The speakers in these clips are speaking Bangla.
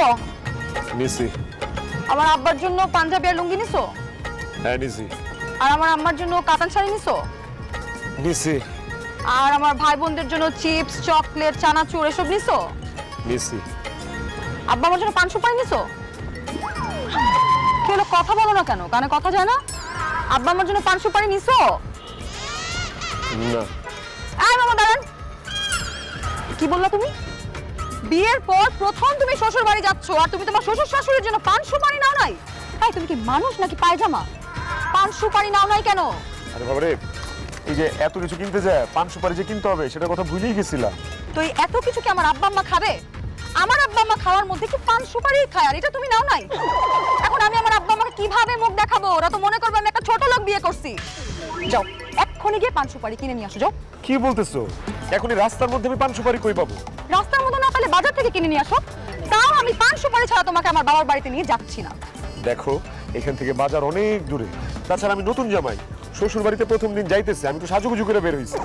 নিছো? নিছি। আমার আব্বার জন্য পাঞ্জাবি আর লুঙ্গি নিছো? হ্যাঁ নিছি। আর আমার আম্মার জন্য কাতান শাড়ি নিছো? নিছি। আর আমার ভাই বোনদের জন্য চিপস, চকলেট, চানাচুর এসব নিছো? নিছি। আব্বা আমার জন্য পান সুপারি নিছো? কি হলো, কথা বলো না কেন? কানে কথা যায় না? আব্বা আমার জন্য পান সুপারি নিছো? না। এই মামা দাঁড়ান। কি বললা তুমি? বিয়ের পর প্রথম তুমি শ্বশুর বাড়ি যাচ্ছ আর তুমি তোমার শ্বশুর শাশুড়ির জন্য পান সুপারি নাও নাই? এই তুমি কি মানুষ নাকি পায়জামা? পান সুপারি নাও নাই কেন? আরে বাবা রে, এই যে এত কিছু কিনতে যায়, পান সুপারি যে কিনতে হবে সেটার কথা ভুলেই গেছিলাম। তো এই এত কিছু কি আমার আব্বা আম্মা খাবে? আমার আব্বা আম্মা খাওয়ার মধ্যে কি পান সুপারি খায় আর এটা তুমি নাও নাই? এখন আমি আমার আব্বা আম্মাকে কিভাবে মুখ দেখাবো? ওরা তো মনে করবে আমি একটা ছোট লোক বিয়ে করছি। যাও এক্ষুনি গিয়ে পান সুপারি কিনে নিয়ে আসো, যাও। কি বলতেছো? এখনই রাস্তার মধ্যে আমি পান সুপারি কই পাবো? রাস্তার মধ্যে না পেলে বাজার থেকে কিনে নিয়ে আসো। তাও আমি পান সুপারি ছাড়া তোমাকে আমার বাবার বাড়িতে নিয়ে যাচ্ছি না। দেখো, এখান থেকে বাজার অনেক দূরে। তাছাড়া আমি নতুন জামাই, শ্বশুর বাড়িতে প্রথম দিন যাইতেছে, আমি তো সাজুগুজু করে বের হইছি।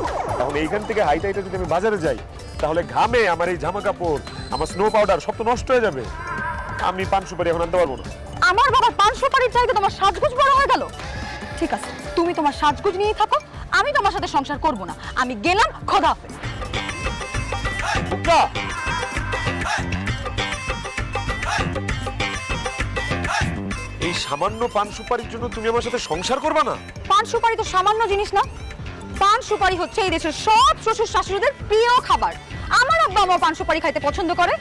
এখন এইখান থেকে হাইটা হাইটা যদি আমি বাজারে যাই, তাহলে ঘামে আমার এই জামা কাপড়, আমার স্নো পাউডার সব তো নষ্ট হয়ে যাবে। আমি পান সুপারি এখন আনতে পারবো না। আমার বাবার পান সুপারির চাইতে তোমার সাজগোজ বড় হয়ে গেল। ঠিক আছে, তুমি তোমার সাজগোজ নিয়েই থাকো, আমি তোমার সাথে সংসার করব না। আমি গেলাম, খোদা হাফেজ। এই সামান্য পান সুপারির জন্য তুমি আমার সাথে সংসার করবা না? পান সুপারি তো সামান্য জিনিস না। পান সুপারি হচ্ছে এই দেশের সব শ্বশুর শাশুড়িদের প্রিয় খাবার। আমার আব্বা আমার পান সুপারি খাইতে পছন্দ করে।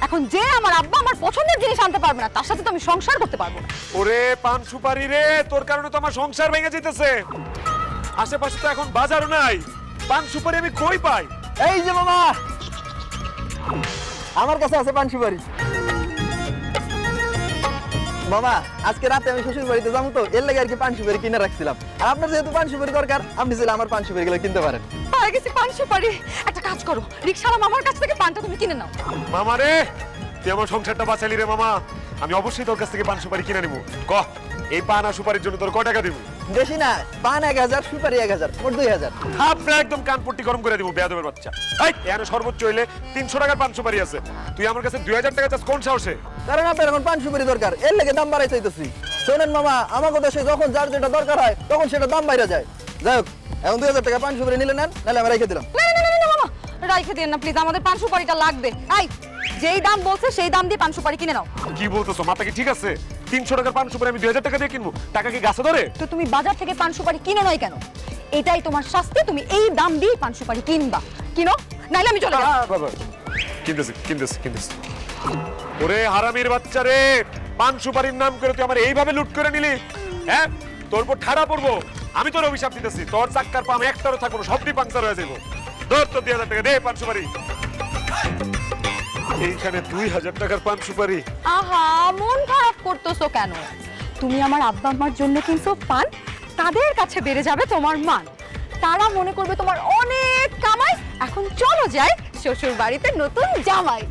এখন যে আমার আব্বা আমার পছন্দের জিনিস আনতে পারবে না, তার সাথে তো আমি সংসার করতে পারবো না। ওরে পান সুপারি রে, তোর কারণে তো আমার সংসার ভেঙে যেতেছে। আশেপাশে তো এখন বাজার নাই, পান সুপারি আমি কই পাই? এই যে মামা, আমার কাছে আছে পান সুপারি। মামা, আজকে রাতে আমি শ্বশুর বাড়িতে যাবো, তো এর লাগে আর কি পান সুপারি কিনে রাখছিলাম। আর আপনার যেহেতু পান সুপারি দরকার, আপনি চাইলে আমার পান সুপারি গুলো কিনতে পারেন। পায়ে গেছি পান সুপারি। একটা কাজ করো, রিকশাওয়ালা মামার কাছ থেকে পানটা তুমি কিনে নাও। মামা রে, তুই আমার সংসারটা বাঁচালি রে মামা। আমি অবশ্যই তোর কাছ থেকে পান সুপারি কিনে নিবো। কহ, এই পান আর সুপারির জন্য তোর কয় টাকা দিব? বেশি না, পান 1000, সুপারি 1000, মোট 2000। আপনার একদম কানপট্টি গরম করে দিব বেয়াদবের বাচ্চা। এই এখানে সর্বোচ্চ হইলে 300 টাকার পান সুপারি আছে, তুই আমার কাছে 2000 টাকা চাস কোন সাহসে? কারণ আপনার এখন পান সুপারি দরকার, এর লাগে দাম বাড়াই চাইতেছি। শোনেন মামা, আমাকে দেশে যখন যার যেটা দরকার হয় তখন সেটা দাম বাইরে যায়। যাই হোক, এখন 2000 টাকা পান সুপারি নিলে নেন, নাহলে আমি রেখে দিলাম। না না না না মামা, রাইখে দিন না প্লিজ, আমাদের পান সুপারিটা লাগবে। এই যেই দাম বলছে সেই দাম দিয়ে পান সুপারি কিনে নাও। কি বলতেছো? মাথা কি ঠিক আছে? 300 টাকার পান সুপারি আমি 2000 টাকা দিয়ে কিনবো? টাকা কি গাছে ধরে? তো তুমি বাজার থেকে পান সুপারি কিনো নাই কেন? এটাই তোমার শাস্তি, তুমি এই দাম দিয়ে পান সুপারি কিনবা। কিনো, নাইলে আমি চলে যাব। বাবা কিনতেছি কিনতেছি কিনতেছি। ওরে হারামির বাচ্চা রে, পান সুপারির নাম করে তুই আমার এইভাবে লুট করে নিলি? হ্যাঁ, তোর উপর ঠাড়া পড়বো। আমি তোর অভিশাপ দিতেছি, তোর চাক্কার পাম একটারও থাকবো না, সবটি পাংচার হয়ে যাবো। ধর তোর 2000 টাকা দে পান সুপারি। এইখানে 2000 টাকার পান সুপারি। আহা, মন খারাপ করতেছো কেন? তুমি আমার আব্বা আম্মার জন্য কিনছো পান, তাদের কাছে বেড়ে যাবে তোমার মান। তারা মনে করবে তোমার অনেক কামাই। এখন চলো যাই শ্বশুর বাড়িতে নতুন জামাই।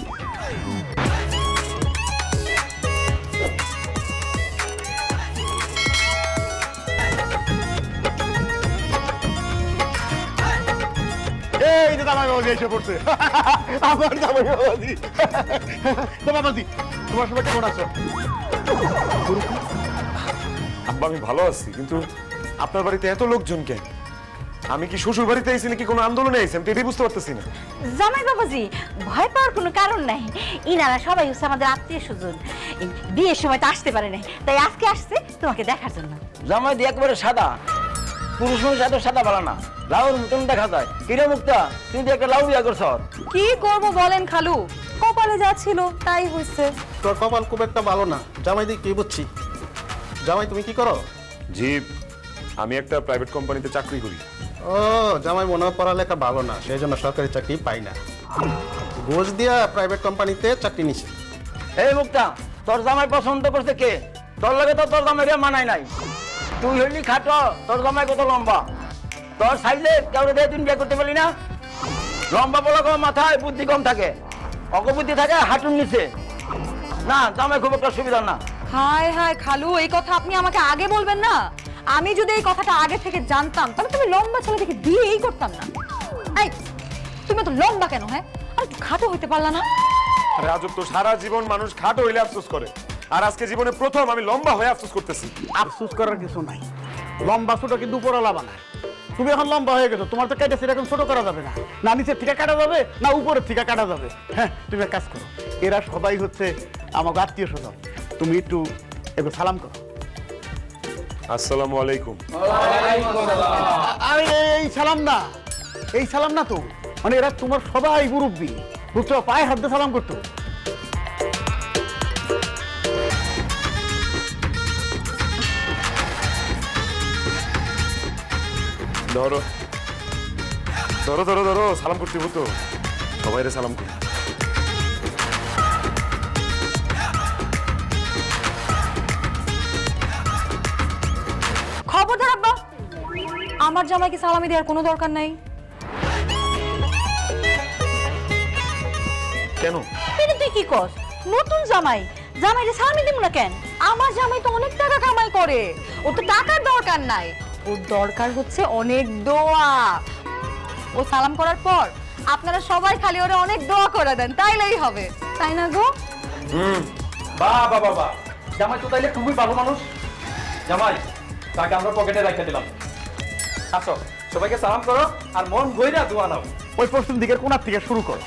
এই যে জামাই বাবাজি এসে পড়ছে। আমার জামাই বাবাজি। তো বাবাজি, তোমার সবাই কেমন আছো? আব্বা আমি ভালো আছি, কিন্তু আপনার বাড়িতে এত লোকজন কেন? আমি কি শ্বশুর বাড়িতে আইছি নাকি কোনো আন্দোলনে আইছি? আমি তো এটাই বুঝতে পারতেছি না। জামাই বাবাজি, ভয় পাওয়ার কোনো কারণ নাই। ইনারা সবাই হচ্ছে আমাদের আত্মীয় স্বজন। বিয়ের সময় তো আসতে পারে নাই, তাই আজকে আসছে তোমাকে দেখার জন্য। জামাই দিয়ে একবারে সাদা, পুরুষ মানুষ এত সাদা ভালো না, লাউর মতন দেখা যায়। কিরে মুক্তা, তুমি তো একটা লাউ বিয়া করছ। কি করব বলেন খালু, কপালে যা ছিল তাই হইছে। তোর কপাল খুব একটা ভালো না। জামাই দিয়ে কি বুঝছি? জামাই তুমি কি করো? জি, আমি একটা প্রাইভেট কোম্পানিতে চাকরি করি। ও, জামাই মনে হয় পড়ালেখা ভালো না, সেই জন্য সরকারি চাকরি পাই না। ঘুষ দিয়া প্রাইভেট কোম্পানিতে চাকরি নিছে। এই মুক্তা, তোর জামাই পছন্দ করছে কে? তোর লাগে তো তোর জামাই মানায় নাই। তুই হইলি খাটো, তোর জামাই কত লম্বা। তোর সাইজে কাউরে দিয়ে তুই বিয়ে করতে পারলি না? লম্বা বলা কম, মাথায় বুদ্ধি কম থাকে, অকবুদ্ধি থাকে হাঁটুর নিচে। না, জামাই খুব একটা সুবিধা না। হায় হায় খালু, এই কথা আপনি আমাকে আগে বলবেন না। আমি যদি এই কথাটা আগে থেকে জানতাম তাহলে তুমি লম্বা ছেলে দেখে বিয়েই করতাম না। এই তুমি তো লম্বা কেন? হ্যাঁ, আর একটু খাটো হইতে পারলা না? আরে আজব তো, সারা জীবন মানুষ খাটো হইলে আফসোস করে, আর আজকে জীবনে প্রথম আমি লম্বা হয়ে আফসোস করতেছি। আফসোস করার কিছু নাই, লম্বা ছোট কিন্তু উপরওয়ালা বানায়। তুমি এখন লম্বা হয়ে গেছো, তোমার তো কেটেছে এরকম ছোট করা যাবে না, না নিচের থেকে কাটা যাবে না উপরের থেকে কাটা যাবে। হ্যাঁ, তুমি এক কাজ করো, এরা সবাই হচ্ছে আমার আত্মীয় স্বজন, তুমি একটু এবার সালাম করো। আসসালামু আলাইকুম। আরে এই সালাম না, এই সালাম না তো, মানে এরা তোমার সবাই মুরব্বী, বুঝছো, পায়ে হাত দিয়ে সালাম করতো। ধরো ধরো ধরো ধরো, সালাম করতে হতো, সবাই রে সালাম করি। খবরদার আব্বা, আমার জামাইকে সালামি দেওয়ার কোনো দরকার নাই। কেন? এটা তুই কি কস? নতুন জামাই, জামাইরে সালামি দিব না কেন? আমার জামাই তো অনেক টাকা কামাই করে, ওর তো টাকার দরকার নাই, ওর দরকার হচ্ছে অনেক দোয়া। ও সালাম করার পর আপনারা সবাই খালি ওরে অনেক দোয়া করে দেন, তাইলেই হবে, তাই না গো? বাহ বাহ বাহ বাহ, জামাই তো তাইলে খুবই ভালো মানুষ। জামাই, তাকে আমরা পকেটে রেখে দিলাম। আসো, সবাইকে সালাম করো আর মন ভইরা দোয়া নাও। ওই পশ্চিম দিকের কোনার থেকে শুরু করো,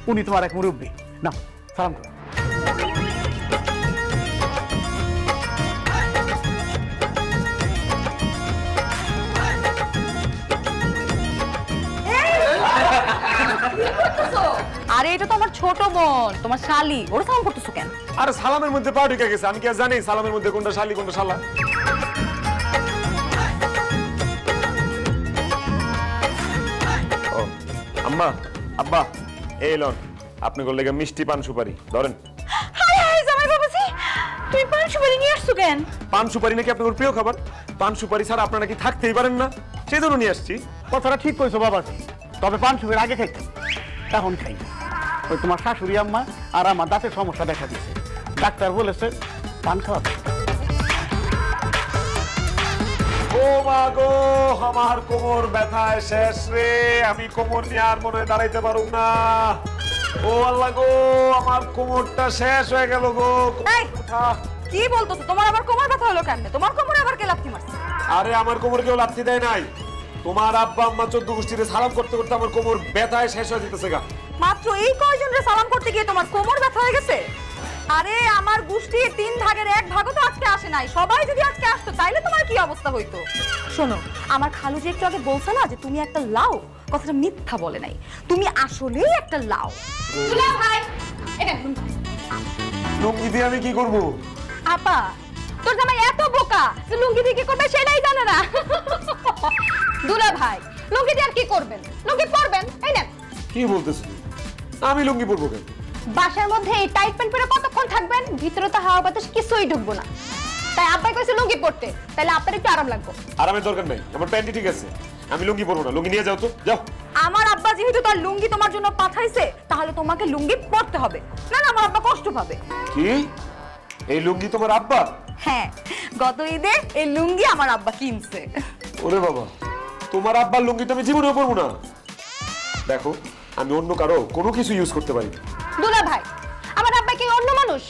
উনি তোমার এক মুরব্বী, না সালাম করো। আরে এটা তো আমার ছোট বোন, তোমার শালি, ওরা সালাম করতেছো কেন? আরে সালামের মধ্যে পা ঢুকে গেছে, আমি কি আর জানি সালামের মধ্যে কোনটা শালি কোনটা শালা? ও আম্মা, আব্বা, এই লন আপনি করলে মিষ্টি পান সুপারি ধরেন। হাই হাই জামাই বাবাজি, তুই পান সুপারি নিয়ে আসছো কেন? পান সুপারি নাকি আপনার প্রিয় খাবার? পান সুপারি ছাড়া আপনারা কি থাকতেই পারেন না, সেই জন্য নিয়ে আসছি। কথাটা ঠিক কইছো বাবাজি, তবে পান সুপারি আগে খাইতাম, এখন খাই না। ওই তোমার শাশুড়ি আম্মা আর আমার দাঁতের সমস্যা দেখা দিচ্ছে, ডাক্তার বলেছে পান খাওয়া। ও মা গো, আমার কোমর ব্যথায় শেষ রে, আমি কোমর নিয়ে আর মনে হয় দাঁড়াইতে পারুম না। ও আল্লাহ গো, আমার কোমরটা শেষ হয়ে গেল গো। এই, কি বলতেছো? তোমার আবার কোমর ব্যথা হলো কেন? তোমার কোমরে আবার কে লাথি মারছে? আরে আমার কোমর কেউ লাথি দেয় নাই, তোমার আব্বা আম্মা 14 গোষ্ঠীতে সালাম করতে করতে আমার কোমর ব্যথায় শেষ হয়ে যেতেছে গা। মাত্র এই কয়জনের সালাম করতে গিয়ে তোমার কোমর ব্যথা হয়ে গেছে? আরে আমার গোষ্ঠী 3 ভাগের 1 ভাগও তো আজকে আসে নাই, সবাই যদি আজকে আসতো তাইলে তোমার কি অবস্থা হইতো? শোনো, আমার খালু যে একটু আগে বলছে না যে তুমি একটা লাউ, কথাটা মিথ্যা বলে নাই, তুমি আসলেই একটা লাউ। দুলা ভাই, এটা লুঙ্গি দিয়ে আমি কি করব? আপা, তোর জামাই এত বোকা যে লুঙ্গি দিয়ে কি করবে সেটাই জানে না। দুলা ভাই, লুঙ্গি দিয়ে আর কি করবেন? লুঙ্গি পরবেন, এই নেন। কি বলতেছ? আমি লুঙ্গি পরবো কেন? বাসার মধ্যে এই টাইট প্যান্ট পরে কতক্ষণ থাকবেন? ভিতরে তো হাওয়া বাতাস কিছুই ঢুকবো না, তাই আব্বাই কইছে লুঙ্গি পরতে, তাইলে আপনার একটু আরাম লাগবে। আরামের দরকার নাই, আমার প্যান্টি ঠিক আছে, আমি লুঙ্গি পরবো না। লুঙ্গি নিয়ে যাও তো, যাও। আমার আব্বা যেহেতু তার লুঙ্গি তোমার জন্য পাঠাইছে, তাহলে তোমাকে লুঙ্গি পরতে হবে, না না আমার আব্বা কষ্ট পাবে। কি? এই লুঙ্গি তোমার আব্বা? হ্যাঁ, গত ঈদে এই লুঙ্গি আমার আব্বা কিনছে। ওরে বাবা, তোমার আব্বার লুঙ্গি তো আমি জীবনেও পরবো না। দেখো, আমি অন্য কারো কোনো কিছু ইউজ করতে পারি না। দুলা ভাই, আমার আব্বা কি অন্য মানুষ?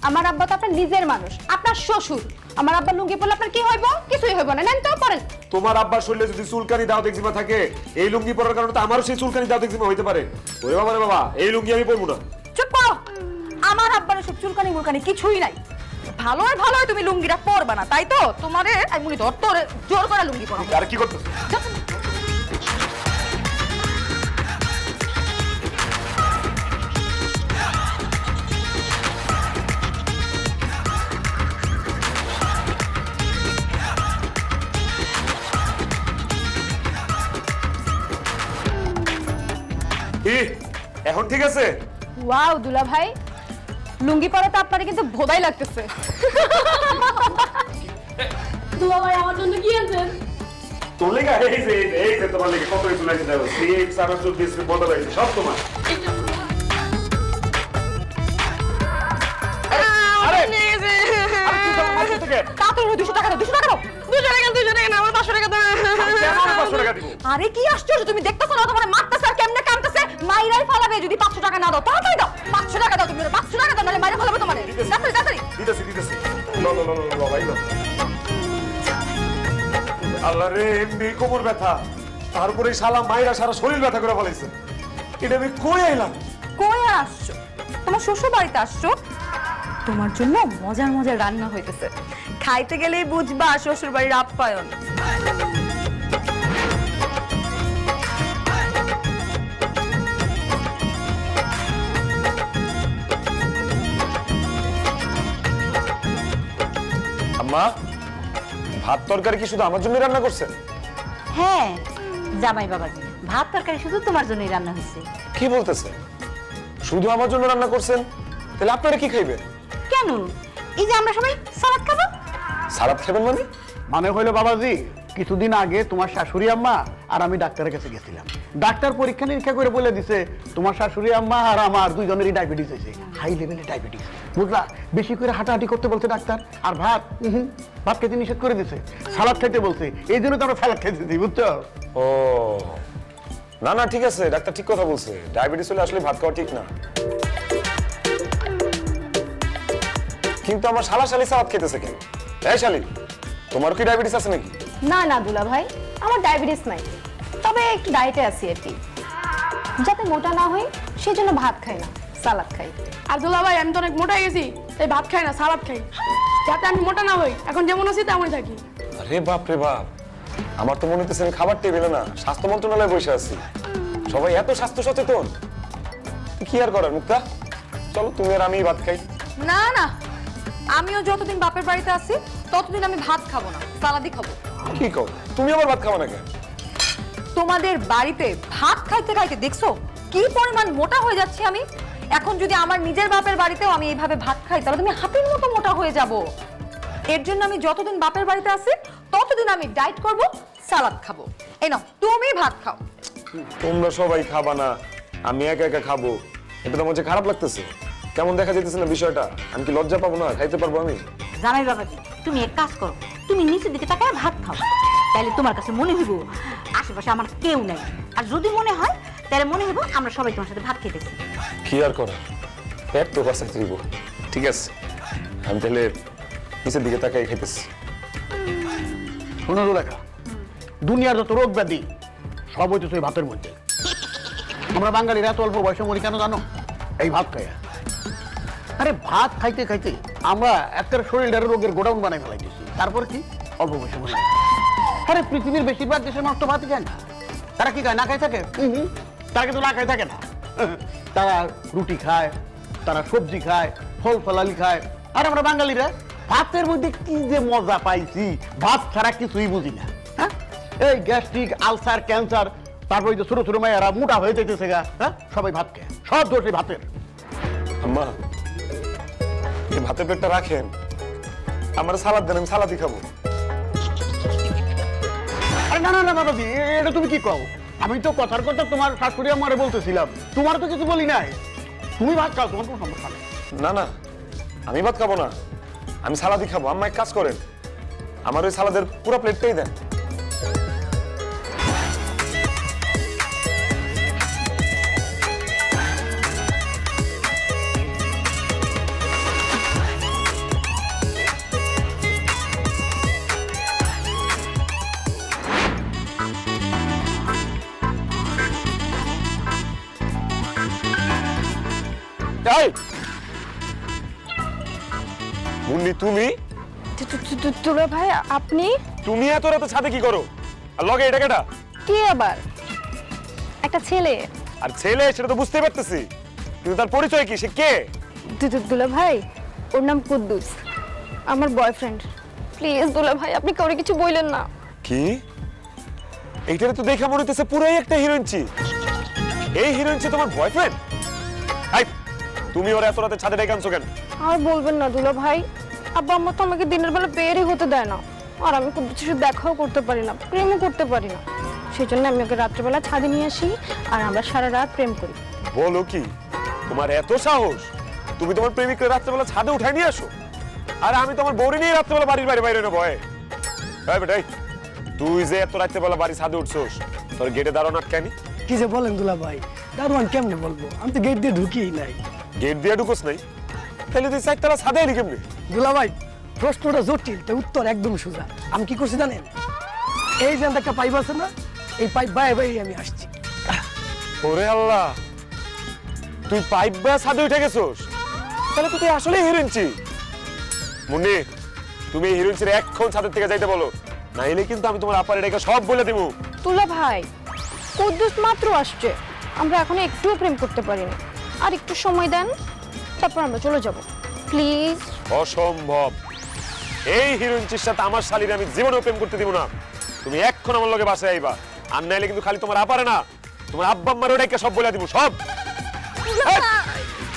আমার আব্বা তো আপনার নিজের মানুষ, আপনার শ্বশুর। আমার আব্বা লুঙ্গি পরলে আপনার কি হইব? কিছুই হইব না, নেন তো পরেন। তোমার আব্বার শরীরে যদি চুলকানি দাও দেখজিমা থাকে, এই লুঙ্গি পরার কারণে তো আমারও সেই চুলকানি দাও দেখজিমা হইতে পারে। ওরে বাবা রে বাবা, এই লুঙ্গি আমি পরবো না। চুপ করো, আমার আব্বার সব চুলকানি মুলকানি কিছুই নাই। ভালো আর ভালো তুমি লুঙ্গিটা পরবা না, তাই তো? তোমারে আমি ধর তোরে জোর করে লুঙ্গি পরাবো। আর কি করতেছ? কি এখন ঠিক আছে? ওয়াও দুলা ভাই, লুঙ্গি পরাতে আপনারে কিন্তু ভোদাই লাগতেছে। দুলা ভাই আমার জন্য কি আনছেন? তোর লেগে এই যে তোমার লেগে কত কিছু লাগছে, দেখো স্লিপ সারাসুর বিস্কুট বদল হয়েছে, সব তোমার। আরে আরে কি আশ্চর্য, তুমি দেখতেছো না তোমার মারতেছে আর কেমনে কামতেছে? মাইরাই ফালাবে যদি 500 টাকা না দাও। তাড়াতাড়ি দাও। 500 টাকা দাও তুমি, 500 টাকা দাও, নাহলে মাইরে ফেলবো তোমারে। তাড়াতাড়ি তাড়াতাড়ি। দিতেছি ল ল ল ল ল ভাই ল। আল্লাহ রে, এমনি কোমর ব্যথা, তারপরে শালা মাইরা সারা শরীর ব্যথা করে ফেলাইছে। এটা আমি কই আইলাম? কই আসছো? তোমার শ্বশুর বাড়িতে আসছো? তোমার জন্য মজার মজার রান্না হইতেছে, খাইতে গেলেই বুঝবা শ্বশুর বাড়ির আপ্যায়ন। আম্মা, ভাত তরকারি কি শুধু আমার জন্য রান্না করছেন? হ্যাঁ জামাই বাবাজি, ভাত তরকারি শুধু তোমার জন্যই রান্না হয়েছে। কি বলতেছে? শুধু আমার জন্য রান্না করছেন? তাহলে আপনারা কি খাইবেন? কেন, এই যে আমরা সবাই সালাদ খাবো। সালাদ খাবেন মানে? মানে হইলো বাবাজি, কিছুদিন আগে তোমার শাশুড়ি আম্মা আর আমি ডাক্তারের কাছে গেছিলাম। ডাক্তার পরীক্ষা নিরীক্ষা করে বলে দিছে তোমার শাশুড়ি আম্মা আর আমার দুইজনেরই ডায়াবেটিস হয়েছে, হাই লেভেলের ডায়াবেটিস। বুঝলা, বেশি করে হাঁটাহাঁটি করতে বলছে ডাক্তার। আর ভাত ভাত খেতে নিষেধ করে দিছে, সালাদ খেতে বলছে। এই জন্য তো আমরা সালাদ খেতেছি, বুঝছো? ও না না, ঠিক আছে, ডাক্তার ঠিক কথা বলছে। ডায়াবেটিস হলে আসলে ভাত খাওয়া ঠিক না। কিন্তু আমার শালা শালি সালাদ খেতেছে কেন? এই শালি, তোমার কি ডায়াবেটিস আছে নাকি? না না দুলা ভাই, আমার ডায়াবেটিস নাই, তবে একটু ডায়েটে আছি আর কি। যাতে মোটা না হই সেই জন্য ভাত খাই না, সালাদ খাই। আর দুলা ভাই, আমি তো অনেক মোটা হয়ে গেছি, তাই ভাত খাই না, সালাদ খাই, যাতে আমি মোটা না হই। এখন যেমন আছি তেমনই থাকি। আরে বাপ রে বাপ, আমার তো মনে হচ্ছে আমি খাবার টেবিলে না স্বাস্থ্য মন্ত্রণালয়ে বসে আছি। সবাই এত স্বাস্থ্য সচেতন, কি আর করার মুক্তা, চলো তুমি আর আমি ভাত খাই। না না, আমিও যতদিন বাপের বাড়িতে আছি ততদিন আমি ভাত খাবো না, সালাদই খাবো। কি কও, তুমি আবার ভাত খাও না কেন? তোমাদের বাড়িতে ভাত খাইতে খাইতে দেখছো কি পরিমাণ মোটা হয়ে যাচ্ছি আমি। এখন যদি আমার নিজের বাপের বাড়িতেও আমি এইভাবে ভাত খাই, তাহলে তুমি হাতির মতো মোটা হয়ে যাব। এর জন্য আমি যতদিন বাপের বাড়িতে আছি ততদিন আমি ডায়েট করব, সালাদ খাবো। এই নাও, তুমি ভাত খাও। তোমরা সবাই খাবা না, আমি একা একা খাবো, এটা তোমার যে খারাপ লাগতেছে? কেমন দেখা যেতেছে না বিষয়টা? আমি কি লজ্জা পাবো না? খাইতে পারবো আমি? জামাই বাবাজি, তুমি এক কাজ করো, তুমি নিচের দিকে তাকায় ভাত খাও, তাহলে তোমার কাছে মনে হইব আশেপাশে আমার কেউ নাই। আর যদি মনে হয় তাহলে মনে হইব আমরা সবাই তোমার সাথে ভাত খেতেছি। কি আর করার, পেট তো বাঁচাইতে দিব। ঠিক আছে, আমি তাহলে নিচের দিকে তাকাই খাইতেছি। শোনো লেখা, দুনিয়ার যত রোগ ব্যাধি সব হইতেছে ওই ভাতের মধ্যে। আমরা বাঙালিরা এত অল্প বয়সে মরি কেন জানো? এই ভাত খাইয়া। আরে ভাত খাইতে খাইতে আমরা একটা শরীরের রোগের গোডাউন বানাই ফেলাইতেছি। তারপর কি অল্প বয়সে মরি? আরে পৃথিবীর বেশিরভাগ দেশের মানুষ তো ভাতই খায় না। তারা কি খায়? না খাই থাকে? তারা কিন্তু না খাই থাকে না। তারা রুটি খায়, তারা সবজি খায়, ফল ফলালি খায়। আর আমরা বাঙালিরা ভাতের মধ্যে কি যে মজা পাইছি, ভাত ছাড়া কিছুই বুঝি না। হ্যাঁ, এই গ্যাস্ট্রিক, আলসার, ক্যান্সার, তারপর ওই যে ছোট ছোট মেয়েরা মোটা হয়ে যেতেছে গা। হ্যাঁ, সবাই ভাত খায়, সব দোষ এই ভাতের। আম্মা, এই ভাতের পেটটা রাখেন, আমার সালাদ দেন, আমি সালাদই খাবো। আরে না না না বাবাজি, এটা তুমি কি কও? আমি তো কথার কথা তোমার শাশুড়ি আমারে বলতেছিলাম, তোমার তো কিছু বলি নাই। তুমি ভাত খাও, তোমার কোনো সমস্যা নেই। না না, আমি ভাত খাবো না, আমি সালাদই খাবো। আম্মা এক কাজ করেন, আমার ওই সালাদের পুরো প্লেটটাই দেন। এই মুন্নি, তুমি দুলা ভাই, আপনি? তুমি এত রাতে ছাদে কি করো? আর লগে এটা কেটা? কি আবার? একটা ছেলে। আর ছেলে, সেটা তো বুঝতেই পারতেছি, কিন্তু তার পরিচয় কি? সে কে? দুলা ভাই, ওর নাম কুদ্দুস, আমার বয়ফ্রেন্ড। প্লিজ দুলা ভাই, আপনি কাউকে কিছু বললেন না। কি? এইটারে তো দেখা মনে হইতেছে পুরাই একটা হিরোইনচি। এই হিরোইনচি তোমার বয়ফ্রেন্ড? এই, তুমি ওর এত রাতে ছাদে ডেকে আনছো কেন? আর বলবেন না দুলা ভাই, আব্বা আম্মা তো আমাকে দিনের বেলা বেরই হতে দেয় না। আর আমি কুদ্দুসের সাথে দেখাও করতে পারি না, প্রেমও করতে পারি না। সেই জন্য আমি ওকে রাত্রেবেলা ছাদে নিয়ে আসি, আর আমরা সারা রাত প্রেম করি। বলো কি? তোমার এত সাহস, তুমি তোমার প্রেমিককে রাত্রেবেলা ছাদে উঠাই নিয়ে আসো? আর আমি তোমার বউরে নিয়ে রাত্রেবেলা বাড়ির বাইরে না ভয়ে? এই বেটাই, তুই যে এত রাত্রেবেলা বাড়ি ছাদে উঠছোস, তোর গেটে দাঁড়ানো আটকায়নি? কি যে বলেন দুলা ভাই, দারোয়ান কেমনে বলবো? আমি তো গেট দিয়ে ঢুকিই নাই। গেট দিয়ে ঢুকোস নাই, তাহলে তুই চারতলা ছাদে এলি কেমনে? দুলা ভাই প্রশ্নটা জটিল, তো উত্তর একদম সোজা। আমি কি করছি জানেন? এই যে একটা পাইপ আছে না, এই পাইপ বাইরে বাইরে আমি আসছি। ওরে আল্লাহ, তুই পাইপ বা ছাদে উঠে গেছোস? তাহলে তো তুই আসলে হিরোইনচি। মুন্নি, তুমি এই হিরোইনচির এক্ষণ ছাদের থেকে যাইতে বলো, নাইলে কিন্তু আমি তোমার আপার এটাকে সব বলে দিব। দুলা ভাই কুদ্দুস মাত্র আসছে, আমরা এখনো একটুও প্রেম করতে পারিনি। আর একটু সময় দেন, তারপর আমরা চলে যাব প্লিজ। অসম্ভব, এই হিরোইনচির সাথে আমার শালীর আমি জীবনেও প্রেম করতে দিব না। তুমি এক্ষণ আমার লগে বাসায় আইবা, আর নাইলে কিন্তু খালি তোমার আপারে না, তোমার আব্বা আম্মার ওটাকে সব বলে দিব সব।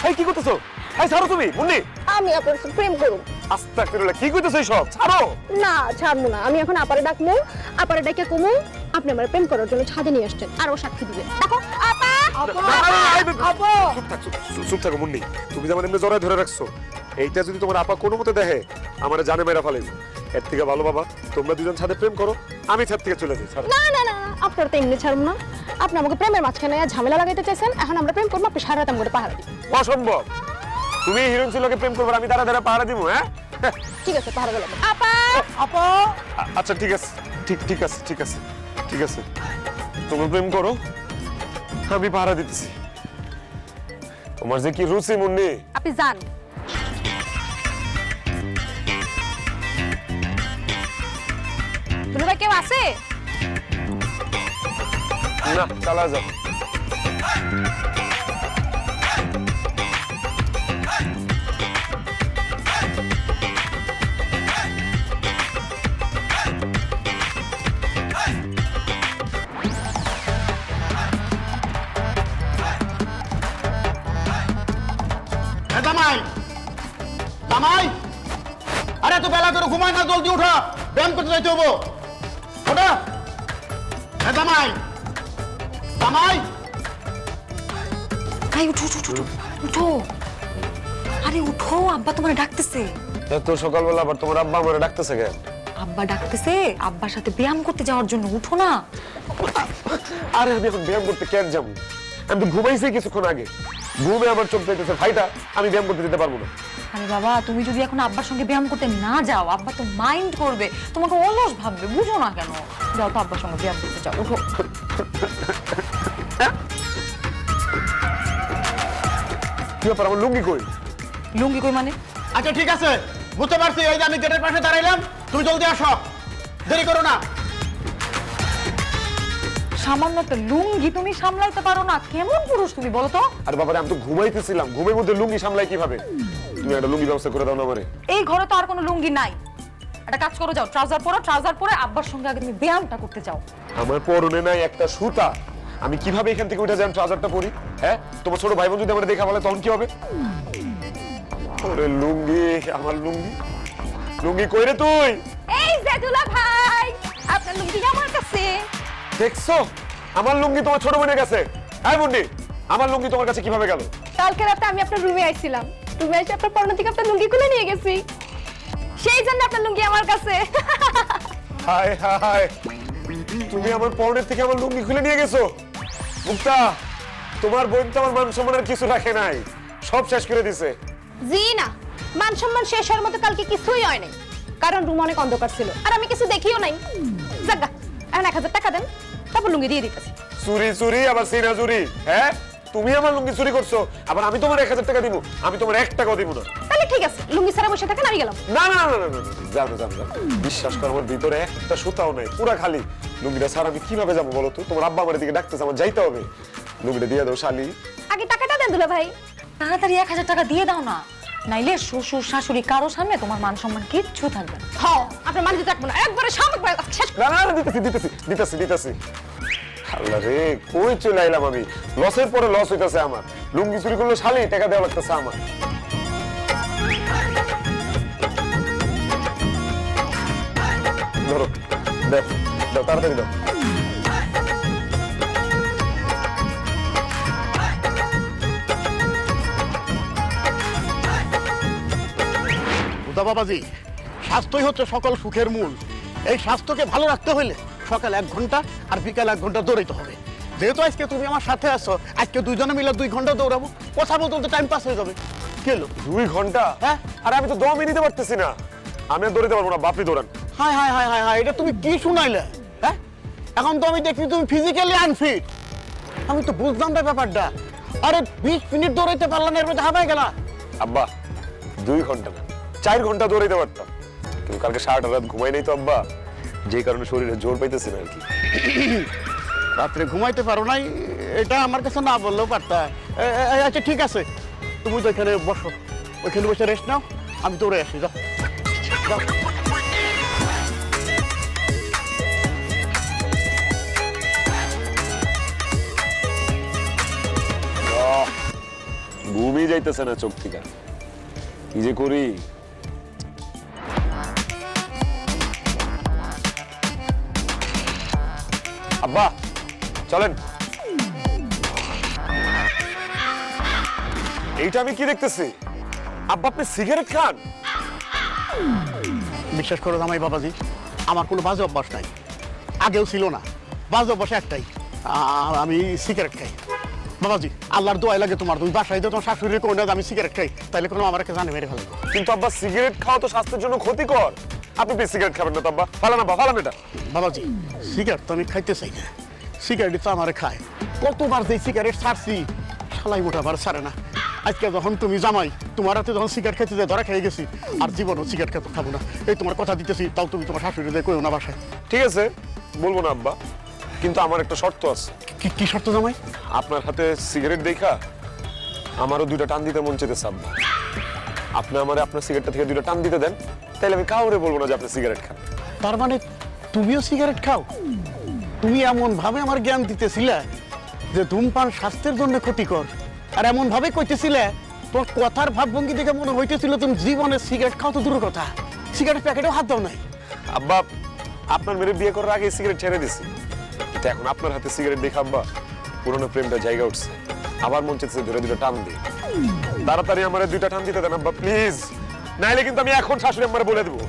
এই কি করতেছো? এই ছাড়ো তুমি মুন্নি। আমি আপনার সাথে প্রেম করব। আস্তাগফিরুল্লাহ, কি কইতেছো সব? ছাড়ো। না ছাড়বো না, আমি এখন আপারে ডাকবো, আপারে ডাকে কমু আপনি আমার প্রেম করার জন্য ছাদে নিয়ে আসছেন, আর ও সাক্ষী দিবে। দেখো আপা, চুপ থাকো মুন্নি, তুমি যেমন এমনি জড়ায় ধরে রাখছো, এইটা যদি তোমার আপা কোনো মতে দেখে আমার জানে মেরা ফেলেনি। এর থেকে ভালো বাবা তোমরা দুজন ছাদে প্রেম করো, আমি ছাদ থেকে চলে যাই। ছাড়ো। না না না, আপনারা তো এমনি ছাড়বো না, আপনি আমাকে প্রেমের মাঝখানে ঝামেলা লাগাইতে চাইছেন। এখন আমরা প্রেম করবো, আপনি সারা রাত আমাকে পাহারা দিবেন। অসম্ভব, তুমি হিরোইন ছিলকে প্রেম করবে, আমি দাঁড়া দাঁড়া পাহারা দিব। হ্যাঁ ঠিক আছে, পাহারা দিলাম। আপা আপা আচ্ছা ঠিক আছে, ঠিক আছে, ঠিক আছে, ঠিক আছে, তুমি প্রেম করো, আমি পাহারা দিতেছি। তোমার যে কি রুচি মুন্নি। আপনি যান। দুলা ভাই কেউ আছে? না, চালা যাও। জামাই, জামাই, আরে এত বেলা করে ঘুমায় না, জলদি উঠা, ব্যায়াম করতে যাইতে হবো। ওঠা জামাই, জামাই। আই উঠো উঠো উঠো উঠো, আরে উঠো, আব্বা তোমার ডাকতেছে। এত সকালবেলা আবার তোমার আব্বা আমারে ডাকতেছে কেন? আব্বা ডাকতেছে আব্বার সাথে ব্যায়াম করতে যাওয়ার জন্য, উঠো না। আরে আমি এখন ব্যায়াম করতে কেন যাবো? আমি তো ঘুমাইছি কিছুক্ষণ আগে, ঘুমে আমার চোখ পেতেছে ফাইটা, আমি ব্যায়াম করতে যেতে পারবো না। আরে বাবা, তুমি যদি এখন আব্বার সঙ্গে ব্যায়াম করতে না যাও, আব্বা তো মাইন্ড করবে, তোমাকে অলস ভাববে, বুঝো না কেন? যাও তো আব্বার সঙ্গে ব্যায়াম করতে যাও, উঠো। কি ব্যাপার, আমার লুঙ্গি কই? লুঙ্গি কই মানে? আচ্ছা ঠিক আছে, বুঝতে পারছি, এই যে আমি গেটের পাশে দাঁড়াইলাম, তুমি জলদি আসো, দেরি করো না। সামান্য একটা লুঙ্গি তুমি সামলাইতে পারো না? কেমন পুরুষ তুমি বলো তো? আরে বাবারে, আমি তো ঘুমাইতেছিলাম, ঘুমের মধ্যে লুঙ্গি সামলাই কিভাবে? তুমি একটা লুঙ্গি ব্যবস্থা করে দাও না আমারে। এই ঘরে তো আর কোনো লুঙ্গি নাই, একটা কাজ করো, যাও ট্রাউজার পরো, ট্রাউজার পরে আব্বার সঙ্গে আগে তুমি ব্যায়ামটা করতে যাও। আমার পরনে নাই একটা সুতা, আমি কিভাবে এখান থেকে উঠে যাই ট্রাউজারটা পরি? হ্যাঁ, তোমার ছোট ভাই বোন যদি আমার দেখা বলে তখন কি হবে? ওরে লুঙ্গি, আমার লুঙ্গি, লুঙ্গি কই রে তুই? এই যে দুলা ভাই, আপনার লুঙ্গি আমার কাছে। দেখছো, আমার লুঙ্গি তোমার ছোট বোনের কাছে। হ্যাঁ মুন্ডি, আমার লুঙ্গি তোমার কাছে কিভাবে গেল? কালকে রাতে আমি আপনার রুমে আইছিলাম, রুমে এসে আপনার পরনে থেকে আপনার লুঙ্গি খুলে নিয়ে গেছি, সেই জন্য আপনার লুঙ্গি আমার কাছে। হায় হায়, তুমি আমার পরনের থেকে আমার লুঙ্গি খুলে নিয়ে গেছো? মুক্তা, তোমার বোন তো আমার মান সম্মানের কিছু রাখে নাই, সব শেষ করে দিছে। জি না, মান সম্মান শেষ হওয়ার মতো কালকে কিছুই হয় নাই, কারণ রুম অনেক অন্ধকার ছিল আর আমি কিছু দেখিও নাই। জাগা, এখন 1000 টাকা দেন, তারপর লুঙ্গি দিয়ে দিতেছি। চুরি চুরি আবার সিনা চুরি? হ্যাঁ, তুমি আমার লুঙ্গি চুরি করছো, আবার আমি তোমার 1000 টাকা দিব? আমি তোমার 1 টাকাও দিব না। তাহলে ঠিক আছে, লুঙ্গি ছাড়া বসে থাকেন, আমি গেলাম। না না না না না, যাও যাও যাও, বিশ্বাস করো আমার ভিতরে একটা সুতাও নাই, পুরা খালি। লুঙ্গিটা ছাড়া আমি কিভাবে যাবো বলো তো? তোমার আব্বা আমার দিকে ডাকতেছে, আমার যাইতে হবে। লুঙ্গিটা দিয়ে দাও শালি। আগে টাকাটা দেন দুলা ভাই। তাড়াতাড়ি 1000 টাকা দিয়ে দাও না, নাইলে শ্বশুর শাশুড়ি কারো সামনে তোমার মান সম্মান কিচ্ছু থাকবে না। হ্যাঁ, আপনার মানিতে থাকবো না, একবারে সামনে শেষ। না না না, দিতেছি দিতেছি দিতেছি দিতেছি। আল্লাহ রে, কই চলে আইলাম আমি? লসের পরে লস হইতাছে আমার। লুঙ্গি চুরি করলে শালি টাকা দেওয়া লাগতেছে আমার। ধরো, দাও দাও, তাড়াতাড়ি দাও। বাবাজি, স্বাস্থ্যই হচ্ছে সকল সুখের মূল। এই স্বাস্থ্যকে ভালো রাখতে হলে সকাল 1 ঘন্টা আর বিকাল 1 ঘন্টা দৌড়াইতে হবে। যেহেতু আজকে তুমি আমার সাথে আছো, আজকে দুইজনে মিলে 2 ঘন্টা দৌড়াবো, কথা বলতে বলতে টাইম পাস হয়ে যাবে। কি হলো? 2 ঘন্টা? হ্যাঁ। আরে আমি তো দমই নিতে পারতেছি না। আমি আর দৌড়াতে পারবো না, বাপরি দৌড়ান। Hi hi hi hi hi, এটা তুমি কি শুনাইলে? হ্যাঁ, এখন তো আমি দেখছি তুমি ফিজিক্যালি আনফিট। আমি তো বুঝলাম না ব্যাপারটা। আরে 20 মিনিট দৌড়াইতে পারলাম না, এর মধ্যে হাঁপাই গেলা। আব্বা 2 ঘন্টা না, 4 ঘন্টা দৌড়াইতে পারতাম, কিন্তু কালকে সারাটা রাত ঘুমাই নাই তো আব্বা, যে কারণে শরীরে জোর পাইতেছি না আর কি। রাত্রে ঘুমাইতে পারো নাই, এটা আমার কাছে না বললেও পারতা। আচ্ছা ঠিক আছে, তুমি তো এখানে বসো, ওইখানে বসে রেস্ট নাও, আমি দৌড়ে আসি। যাও যাও। ঘুমই যাইতেছে না চোখ থেকে, কি যে করি। আব্বা চলেন। এইটা আমি কি দেখতেছি? আব্বা আপনি সিগারেট খান? বিশ্বাস করো জামাই বাবাজি, আমার কোনো বাজে অভ্যাস নাই, আগেও ছিল না। বাজে অভ্যাস একটাই, আমি সিগারেট খাই। বাবাজি আল্লাহর দোয়াই লাগে তোমার, তুমি বাসায় তো তোমার শাশুড়ি কই না আমি সিগারেট খাই, তাইলে কোনো আমার জানে মেরে ফেলবো। কিন্তু আব্বা সিগারেট খাওয়া তো স্বাস্থ্যের জন্য ক্ষতিকর, আপনি প্লিজ সিগারেট খাবেন না তো আব্বা। ফালান আব্বা, ফালান এটা। বাবাজি সিগারেট তো আমি খাইতে চাই না, সিগারেট তো আমারে খায়। কতবার যে সিগারেট ছাড়ছি, শালাই মোটাবার ছাড়ে না। আজকে যখন তুমি জামাই, তোমার হাতে যখন সিগারেট খেতে যায় ধরা খেয়ে গেছি, আর জীবনও সিগারেট খেতে খাবো না। এই তোমার কথা দিতেছি, তাও তুমি তোমার শাশুড়ি দিয়ে কইও না বাসায়। ঠিক আছে বলবো না আব্বা, কিন্তু আমার একটা শর্ত আছে। কি শর্ত জামাই? আপনার হাতে সিগারেট দেখা আমারও 2টা টান দিতে মন চাইতেছে আব্বা। আপনি আমারে আপনার সিগারেটটা থেকে 2টা টান দিতে দেন, তাইলে আমি কাউরে বলবো না যে আপনি সিগারেট খান। তার মানে তুমিও সিগারেট খাও? তুমি এমন ভাবে আমার জ্ঞান দিতেছিলে যে ধূমপান স্বাস্থ্যের জন্য ক্ষতিকর, আর এমন ভাবে কইতেছিলে, তোর কথার ভাবভঙ্গি দেখে মনে হইতেছিল তুমি জীবনে সিগারেট খাও তো দূরের কথা, সিগারেট প্যাকেটেও হাত দাও নাই। আব্বা আপনার মেরে বিয়ে করার আগে সিগারেট ছেড়ে দিছি, কিন্তু এখন আপনার হাতে সিগারেট দেখে আব্বা পুরনো প্রেমটা জায়গা উঠছে, আবার মন চাইছে ধরে 2টা টান দিই। তাড়াতাড়ি আমারে 2টা টান দিতে দেন আব্বা প্লিজ, নাইলে কিন্তু আমি এখন শাশুড়ি আমারে বলে দেবো।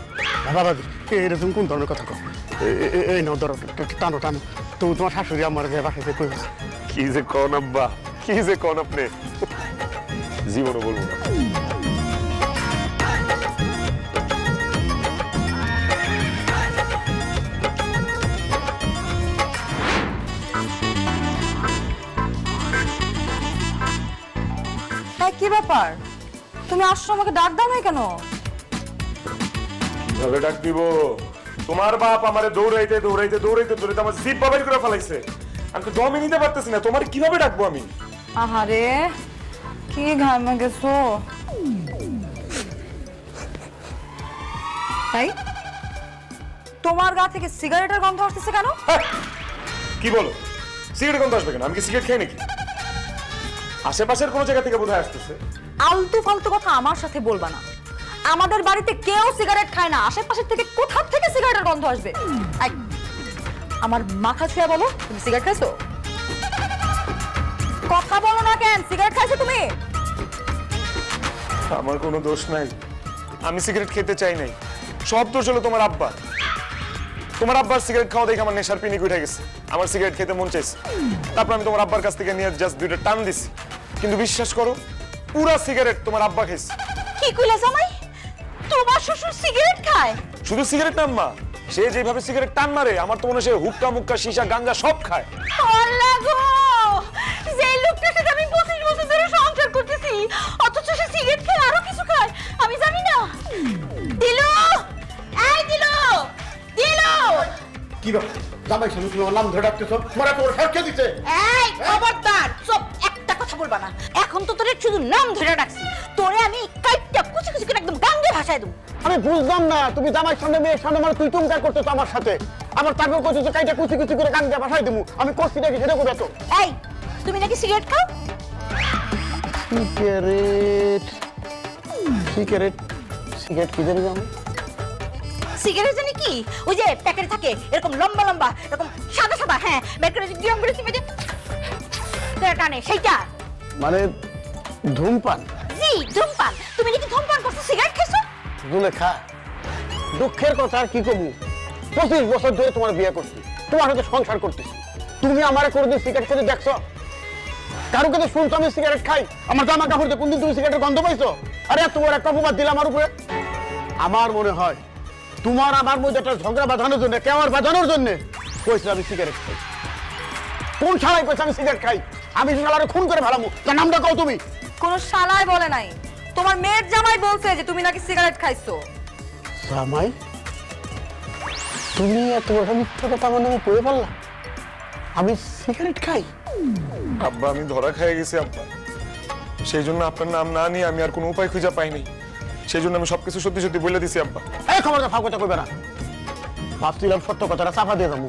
বাবাজি এরকম কোন ধরনের কথা কও? এই নাও ধরো, টানো টানো, তো তোমার শাশুড়ি আমার বাসাতে কই না। কি যে কোন আব্বা, কি যে কোন আপনি, জীবনও বলবো না। কি ব্যাপার, তুমি আসছো আমাকে ডাক দাও নাই কেন? কিভাবে ডাক দিব? তোমার বাপ আমারে দৌড়াইতে দৌড়াইতে দৌড়াইতে দৌড়াইতে আমার জিভ বাবাই করে ফেলাইছে, আমি তো দমই নিতে পারতেছি না। তোমার কিভাবে ডাকবো আমি? আহারে কি ঘামে গেছো। তাই তোমার গা থেকে সিগারেটের গন্ধ আসতেছে কেন? কি বলো? সিগারেট গন্ধ আসবে কেন? আমি কি সিগারেট খাই নাকি? আশেপাশের কোনো জায়গা থেকে বোধহয় আসতেছে। আলতু ফালতু কথা আমার সাথে বলবা না। আমাদের বাড়িতে কেউ সিগারেট খায় না, আশেপাশের থেকে কোথা থেকে সিগারেটের গন্ধ আসবে? আমার মাথা ছুঁয়ে বলো, তুমি সিগারেট খাইছো? কথা বলো না কেন, সিগারেট খাইছো তুমি? আমার কোনো দোষ নাই, আমি সিগারেট খেতে চাই নাই, সব দোষ হলো তোমার আব্বা। তোমার আব্বার সিগারেট খাওয়া দেখে আমার নেশার পিনিক উঠে গেছে, আমার সিগারেট খেতে মন চাইছে, তারপর আমি তোমার আব্বার কাছ থেকে নিয়ে জাস্ট 2টা টান দিছি, কিন্তু বিশ্বাস করো পুরা সিগারেট তোমার আব্বা খাইছে। কি কইলা জামাই, তোমার শ্বশুর সিগারেট খায়? শুধু সিগারেট না আম্মা, সে যেভাবে সিগারেট টান মারে আমার তো মনে হয় সে হুক্কা মুক্কা সীসা গাঞ্জা সব খায়। আল্লাহ গো, যে লোকটার সাথে আমি 25 বছর ধরে সংসার করতেছি, অথচ সে সিগারেট খায়, আরো কিছু খায়, আমি জানি না। দিলু, এই দিলু, দিলু। কি ব্যাপার জামাই, শুনে তুমি আমার নাম ধরে ডাকতেছো? তোমার এত বড় সাহস কে দিছে? এই খবরদার, সব একটা কথা বলবা না। এখন তো তোরে শুধু নাম ধরে ডাকছি, তোরে আমি কাইটটা কুচি কুচি করে একদম গাঙ্গে ভাষায় দেব। আমি বুঝলাম না, তুমি জামাইয়ের সামনে মেয়ের সামনে আমার তুই তুমকার করতেছো আমার সাথে, আবার তারপর করতেছো কাইটা কুচি কুচি করে গান দিয়ে ভাষায় দেবো। আমি করছি নাকি সেটা করে তো? এই তুমি নাকি সিগারেট খাও? সিগারেট সিগারেট সিগারেট কি জানি জানো? সিগারেট জানি কি, ওই যে প্যাকেটে থাকে এরকম লম্বা লম্বা, এরকম সাদা সাদা, হ্যাঁ বের করে গিরম করে চিপে যে টানে, সেইটা মানে ধূমপান? জি ধূমপান। তুমি নাকি ধূমপান করছো, সিগারেট খাইছো? জুলেখা, দুঃখের কথা আর কি কমু, 25 বছর ধরে তোমার বিয়ে করছি, তোমার সাথে সংসার করতেছি, তুমি আমারে কোনদিন সিগারেট খেতে দেখছো? কারো কাছে শুনছো আমি সিগারেট খাই? আমার জামা কাপড় দিয়ে কোনদিন তুমি সিগারেটের গন্ধ পাইছো? আরে তোমার একটা অপবাদ দিলে আমার উপরে। আমার মনে হয় তোমার আমার মধ্যে একটা ঝগড়া বাঁধানোর জন্য, কেমন বাঁধানোর জন্য কইছে আমি সিগারেট খাই। কোন শালায় কইছে আমি সিগারেট খাই? আমি শালারে খুন করে ফেলামু। তার নামটা কও তুমি। কোন শালায় বলে নাই, তোমার মেয়ের জামাই বলছে যে তুমি নাকি সিগারেট খাইছো। জামাই, তুমি এত বড় মিথ্যা কথা আমার নামে কয়ে পারলা? আমি সিগারেট খাই? আব্বা আমি ধরা খেয়ে গেছি আব্বা, সেই জন্য আপনার নাম না নিয়ে আমি আর কোনো উপায় খুঁজে পাইনি, সেই জন্য আমি সবকিছু সত্যি সত্যি বলে দিছি আব্বা। এই খবরটা ফাঁক কথা কইবে না। ভাবছিলাম সত্য কথাটা চাপা দিয়ে যাবো,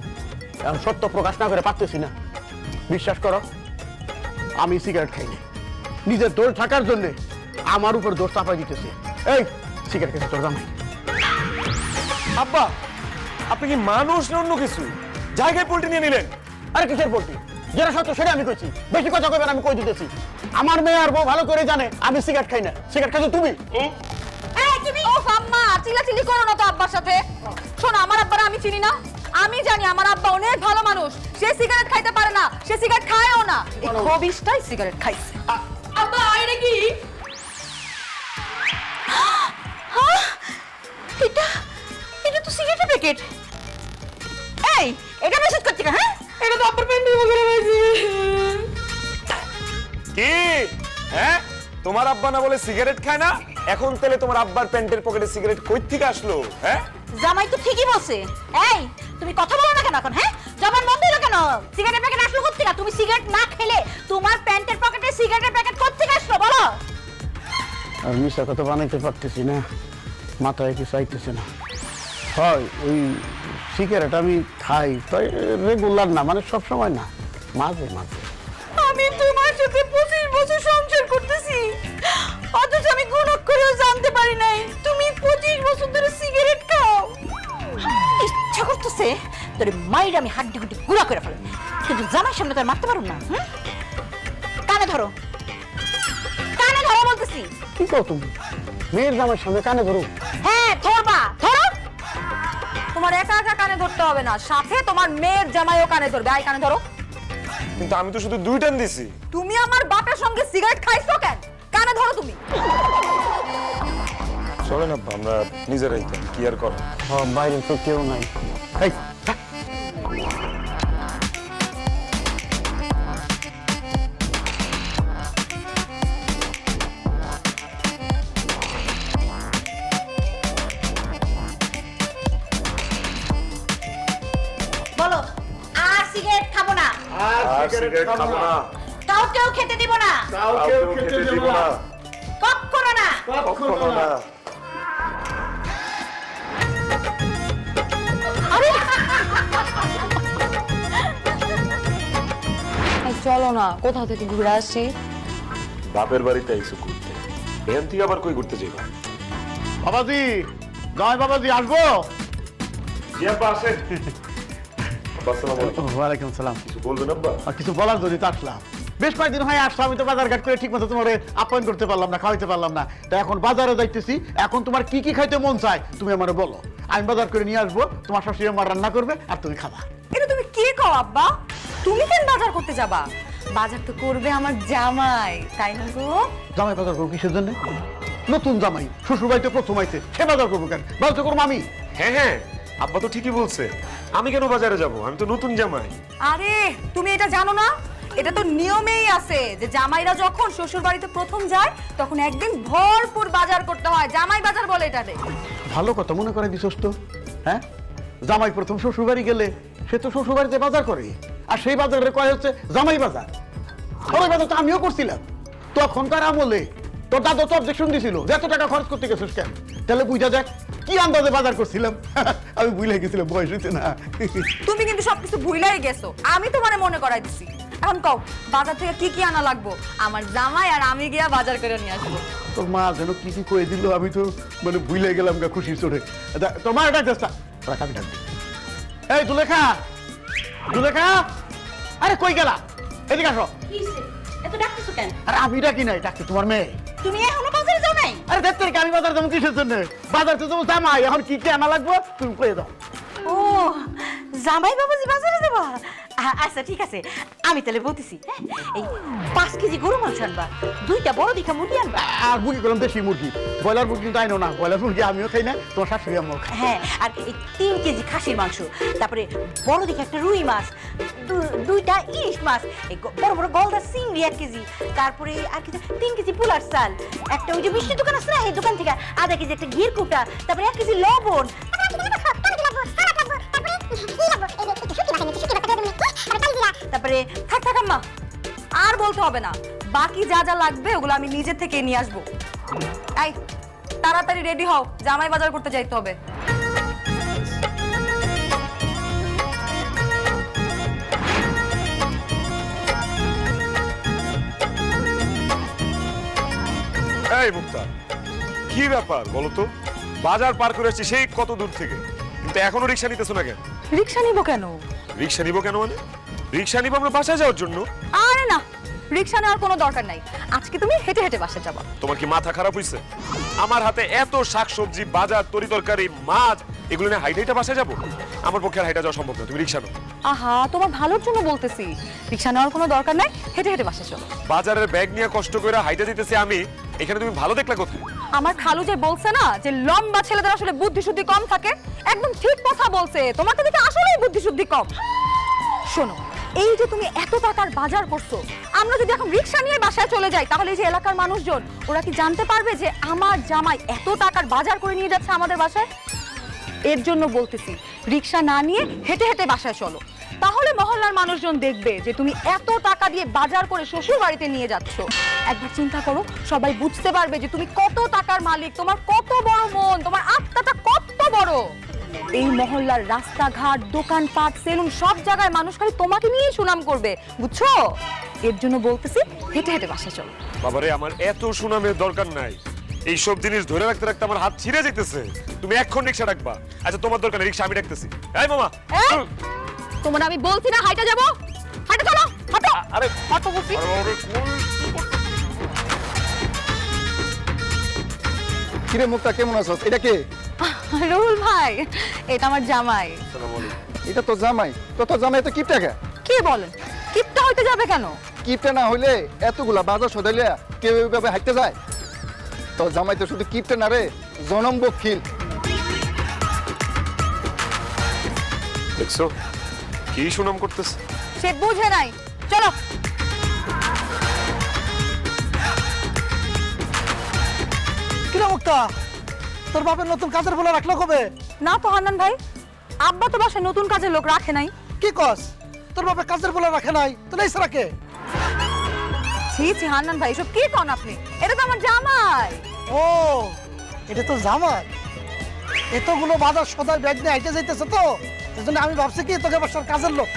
এখন সত্য প্রকাশ না করে পারতেছি না। বিশ্বাস করো, আমি সিগারেট খাইনি। নিজের দোষ থাকার জন্য আমার উপর দোষ চাপাই দিতেছে। এই সিগারেট খেতে তোর জামাই। আব্বা আপনি কি মানুষ না অন্য কিছু? জায়গায় পোল্ট্রি নিয়ে নিলেন। আরে কিসের পোল্ট্রি? যেটা সত্য সেটা আমি কইছি, বেশি কথা কইবেন আমি কই দিতেছি। আমার মেয়ে আর বউ ভালো করে জানে আমি সিগারেট খাই না। সিগারেট খাইছো তুমি। এই তুমি ও আম্মা চিল্লাচিল্লি করো না তো আব্বার সাথে। শোনো, আমার আব্বারা আমি চিনি না? আমি জানি আমার আব্বা অনেক ভালো মানুষ, সে সিগারেট খাইতে পারে না, সে সিগারেট খায়ও না। এই খবিশটাই সিগারেট খাইছে। আব্বা এটা কি? এটা এটা তো সিগারেটের প্যাকেট। এই এটা মেসেজ করতে কা? হ্যাঁ, এটা তো আব্বার প্যান্টের পকেটে রয়েছে। কি হ্যাঁ, তোমার আব্বা না বলে সিগারেট খায় না, এখন তাহলে তোমার আব্বার প্যান্টের পকেটে সিগারেট কই থেকে আসলো? হ্যাঁ জামাই তো ঠিকই বলছে। এই তুমি কথা বলো না কেন এখন? হ্যাঁ, জবান বন্ধ হলো কেন? সিগারেটের প্যাকেট আসলো কোথা থেকে? তুমি সিগারেট না খেলে তোমার প্যান্টের পকেটে সিগারেটের প্যাকেট কোথা থেকে আসলো বলো? আর মিশা কথা বানাইতে পারতেছি না, মাথায় কিছু আইতেছে না। হয় ওই সিগারেট আমি খাই, তাই রেগুলার না, মানে সব সময় না, মাঝে মাঝে। আমি তোমার সাথে 25 বছর সংসার করতেছি, অথচ আমি গুণক করেও জানতে পারি নাই তুমি 25 বছর ধরে সিগারেট খাও। ইচ্ছা করতেছে তোর মায়ের আমি হাড্ডি গুড্ডি গুঁড়া করে ফেলব, কিন্তু জামার সামনে তো আর মারতে পারো না। কানে ধরো, কানে ধরো বলতেছি। কি কও তুমি? মেয়ের জামার সামনে কানে ধরো? হ্যাঁ ধরবা, ধরো। তোমার একা একা কানে ধরতে হবে না, সাথে তোমার মেয়ের জামাইও কানে ধরবে। আই কানে ধরো। কিন্তু আমি তো শুধু 2 টান দিছি। তুমি আমার বাপের সঙ্গে সিগারেট খাইছো কেন? কানে ধরো তুমি। চলেন আব্বা আমরা নিজেরাই খাই, কি আর করো। বাইরে তো কেউ নাই। এই থাক। বলো, আর সিগারেট খাবো না, আর সিগারেট খাবো না, কাউকেও খেতে দিব না, কাউকেও খেতে দিব না, কখনো না। কখনো না। চলো না, কোথাও থেকে ঘুরে আসি। বাপের বাড়িতে আইসো ঘুরতে, এখান থেকে আবার কই ঘুরতে যাইবা? বাবাজি, জয় বাবাজি, আসবো? জি আব্বা আসেন। আব্বা আসসালামু আলাইকুম। ওয়ালাইকুম সালাম। কিছু বলবেন আব্বা? আর কিছু বলার জন্য তো আসলাম। বেশ কয়েকদিন হয় আসলাম, আমি তো বাজার ঘাট করে ঠিক মতো তোমার আপ্যায়ন করতে পারলাম না, খাওয়াইতে পারলাম না। তা এখন বাজারে যাইতেছি, এখন তোমার কি কি খাইতে মন চায় তুমি আমারে বলো, আমি বাজার করে নিয়ে আসবো, তোমার শাশুড়ি আমার রান্না করবে আর তুমি খাবা। এটা তুমি কি কও আব্বা? তুমি কেন বাজার করতে যাবা? বাজার তো করবে আমার জামাই, তাই না গো? জামাই বাজার করবো কিসের জন্য? নতুন জামাই, শ্বশুর বাড়িতে প্রথম আইছে, সে বাজার করবো কেন? বাজার তো করবো আমি। হ্যাঁ হ্যাঁ, আব্বা তো ঠিকই বলছে, আমি কেন বাজারে যাব? আমি তো নতুন জামাই। আরে তুমি এটা জানো না? এটা তো নিয়মেই আছে যে জামাইরা যখন শ্বশুর বাড়িতে প্রথম যায় তখন একদিন ভরপুর বাজার করতে হয়, জামাই বাজার বলে এটাতে। ভালো কথা মনে করে দিছস তো। হ্যাঁ, জামাই প্রথম শ্বশুর বাড়ি গেলে সে তো শ্বশুর বাড়িতে বাজার করে, আর সেই বাজারে কয় হচ্ছে জামাই বাজার। ওই বাজার তো আমিও করছিলাম তখনকার আমলে। তোর দাদা তো অবজেকশন দিছিল, এত টাকা খরচ করতে গেছিস কেন? তাহলে বুঝা যাক কি আন্দাজে বাজার করছিলাম। আমি ভুলে গেছিলাম, বয়স হইছে না। তুমি কিন্তু সবকিছু ভুলাই গেছো, আমি তোমারে মনে করাই দিছি। এখন কও বাজার থেকে কি কি আনা লাগবো? আমার জামাই আর আমি গিয়া বাজার করে নিয়ে আসবো। তোর মা যেন কি কি কয়ে দিল, আমি তো মানে ভুলে গেলাম গা খুশি চড়ে। তোর মা ডাক দেস্তা, আমি ডাক দিই। এই দুলেখা, দুলেখা, আরে কই গেলা? এদিকে আসো। এত ডাকতেছো কেন? আরে আমি ডাকি নাই, ডাকছে তোমার মেয়ে। তুমি এখনো বাজারে যাও নাই? আরে দেখতে আমি বাজার যাবো কিসের জন্য? বাজার তো যাবো জামাই, এখন কি কি আনা লাগবো তুমি কয়ে দাও। ও জামাই বাবাজি বাজারে যাবা? আচ্ছা ঠিক আছে, আমি তাহলে বলতেছি। হ্যাঁ, এই 5 কেজি গরু মাংস আনবা, 2টা বড় দেখা মুরগি আনবা। আর মুরগি করলাম দেশি মুরগি, ব্রয়লার মুরগি কিন্তু আইনো না। ব্রয়লার মুরগি আমিও খাই না, তোমার শাশুড়ি আম্মাও খায়। হ্যাঁ, আর এই 3 কেজি খাসির মাংস, তারপরে বড় দেখে একটা রুই মাছ, 2টা ইলিশ মাছ, এই বড় বড় গলদা চিংড়ি 1 কেজি, তারপরে আর কি 3 কেজি পোলার চাল, একটা ওই যে মিষ্টি দোকান আছে না, এই দোকান থেকে আধা কেজি একটা ঘির কুটা, তারপরে 1 কেজি লবণ। তারপরে থাক থাক আম্মা, আর বলতে হবে না, বাকি যা যা লাগবে ওগুলো আমি নিজে থেকে নিয়ে আসবো। এই তাড়াতাড়ি রেডি হও, জামাই বাজার করতে যাইতে হবে। এই মুক্তা, কি ব্যাপার বলো তো? বাজার পার করে আসছি সেই কত দূর থেকে, কিন্তু এখনো রিক্সা নিতেছো না কেন? রিক্সা নিবো কেন? রিক্সা নিবো কেন মানে? রিক্সা নিবো আমরা বাসায় যাওয়ার জন্য। আরে না, রিক্সা নেওয়ার কোনো দরকার নাই, আজকে তুমি হেঁটে হেঁটে বাসা যাবা। তোমার কি মাথা খারাপ হইছে? আমার হাতে এত শাকসবজি, বাজার, তরি তরকারি, মাছ, এগুলো নিয়ে হাইটা হাইটা বাসায় যাবো? আমার পক্ষে আর হাইটা যাওয়া সম্ভব না, তুমি রিক্সা নাও। আহা, তোমার ভালোর জন্য বলতেছি, রিক্সা নেওয়ার কোনো দরকার নাই, হেঁটে হেঁটে বাসা চলো। বাজারের ব্যাগ নিয়ে কষ্ট করে হাইটা দিতেছি আমি, এখানে তুমি ভালো দেখলা কোথায়? আমার খালু যে বলছে না যে লম্বা ছেলেদের আসলে বুদ্ধি শুদ্ধি কম থাকে, একদম ঠিক কথা বলছে, তোমাকে দেখে আসলেই বুদ্ধি শুদ্ধি কম। শোনো, এই যে তুমি এত টাকার বাজার করছো, আমরা যদি এখন রিক্সা নিয়ে বাসায় চলে যাই, তাহলে এই যে এলাকার মানুষজন ওরা কি জানতে পারবে যে আমার জামাই এত টাকার বাজার করে নিয়ে যাচ্ছে আমাদের বাসায়? এর জন্য বলতেছি, রিক্সা না নিয়ে হেঁটে হেঁটে বাসায় চলো, তাহলে মহল্লার মানুষজন দেখবে যে তুমি এত টাকা দিয়ে বাজার করে শ্বশুর বাড়িতে নিয়ে যাচ্ছ। একবার চিন্তা করো, সবাই বুঝতে পারবে যে তুমি কত টাকার মালিক, তোমার কত বড় মন, তোমার আত্মাটা কত বড়। এই মহল্লার রাস্তাঘাট, দোকানপাট, সেলুন, সব জায়গায় মানুষ খালি তোমাকে নিয়েই সুনাম করবে, বুঝছো? এর জন্য বলতেছি, হেঁটে হেঁটে বাসায় চলো। বাবারে, আমার এত সুনামের দরকার নাই, এইসব জিনিস ধরে রাখতে রাখতে আমার হাত ছিঁড়ে যেতেছে। তুমি এখন রিক্সা ডাকবা? আচ্ছা তোমার দরকার নেই, রিক্সা আমি ডাকতেছি। এই মামা, এই, তোমার আমি বলছি না হাইটা যাবো, হাইটা চলো, হাঁটো। আরে হাঁটো বলছি। কিরে মুক্তা, কেমন আছো? এটা কে? রুহুল ভাই, এটা আমার জামাই। এটা তো জামাই। তো জামাই তো কিপটা কে? কি বলেন? কিপটা হইতে যাবে কেন? কিপটা না হইলে এতগুলা বাজার সদাইলে কেউ এইভাবে হাঁটতে যায়? তো জামাই তো শুধু কিপটা না রে, জনম বক্ষিল। দেখছো কি সুনাম করতেছে? সে বুঝে নাই, চলো। কিরে মুক্তা, তোর বাপের নতুন কাজের বলে রাখলো কবে? না তো হান্নান ভাই, আব্বা তো বাসায় নতুন কাজের লোক রাখে নাই। কি কস? তোর বাপের কাজের বলে রাখে নাই তো নেই রাখে? ছি ছি হান্নান ভাই, এসব কি কন আপনি? এটা তো আমার জামাই। ও, এটা তো জামাই। এতগুলো বাজার সদাই ব্যাগ নিয়ে হাইটে যাইতেছে তো, এই জন্য আমি ভাবছি কি তোকে বাসার কাজের লোক।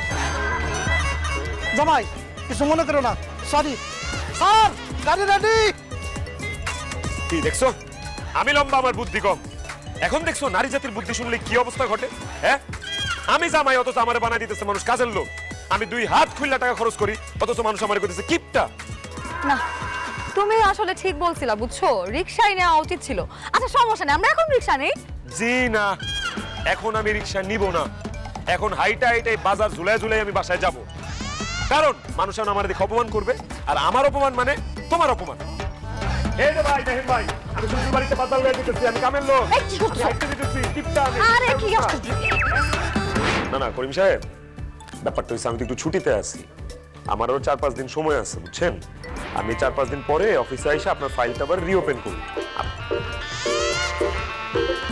জামাই, কিছু মনে করো না, সরি। স্যার, গাড়ি রেডি। কি দেখছো? আমি লম্বা, আমার বুদ্ধি কম। এখন দেখছো নারী জাতির বুদ্ধি শুনলে কি অবস্থা ঘটে? হ্যাঁ, আমি জামাই অথচ আমারে বানাই দিতেছে মানুষ কাজের লোক। আমি 2 হাত খুললা টাকা খরচ করি, অথচ মানুষ আমারে কইতেছে কিপটা। না, তুমি আসলে ঠিক বলছিলা, বুঝছো? রিকশাই নেওয়া উচিত ছিল। আচ্ছা সমস্যা নেই, আমরা এখন রিকশা নেই। জি না, এখন আমি রিকশা নিব না। এখন হাইটা হাইটাই বাজার ঝুলাই ঝুলাই আমি বাসায় যাব, কারণ মানুষ আমার দেখে অপমান করবে, আর আমার অপমান মানে তোমার অপমান। এই যে ভাই, দেখেন ভাই, আমি শ্বশুর বাড়িতে বাজার লয়ে দিতেছি, আমি কামের লোক। এই কি করছো? হাইটে দিতেছি, কিপটা আমি। আরে কি আশ্চর্য! না না করিম সাহেব, ব্যাপারটা হচ্ছে আমি তো একটু ছুটিতে আছি, আমারও 4-5 দিন সময় আছে, বুঝছেন? আমি 4-5 দিন পরে অফিসে এসে আপনার ফাইলটা আবার রিওপেন করব।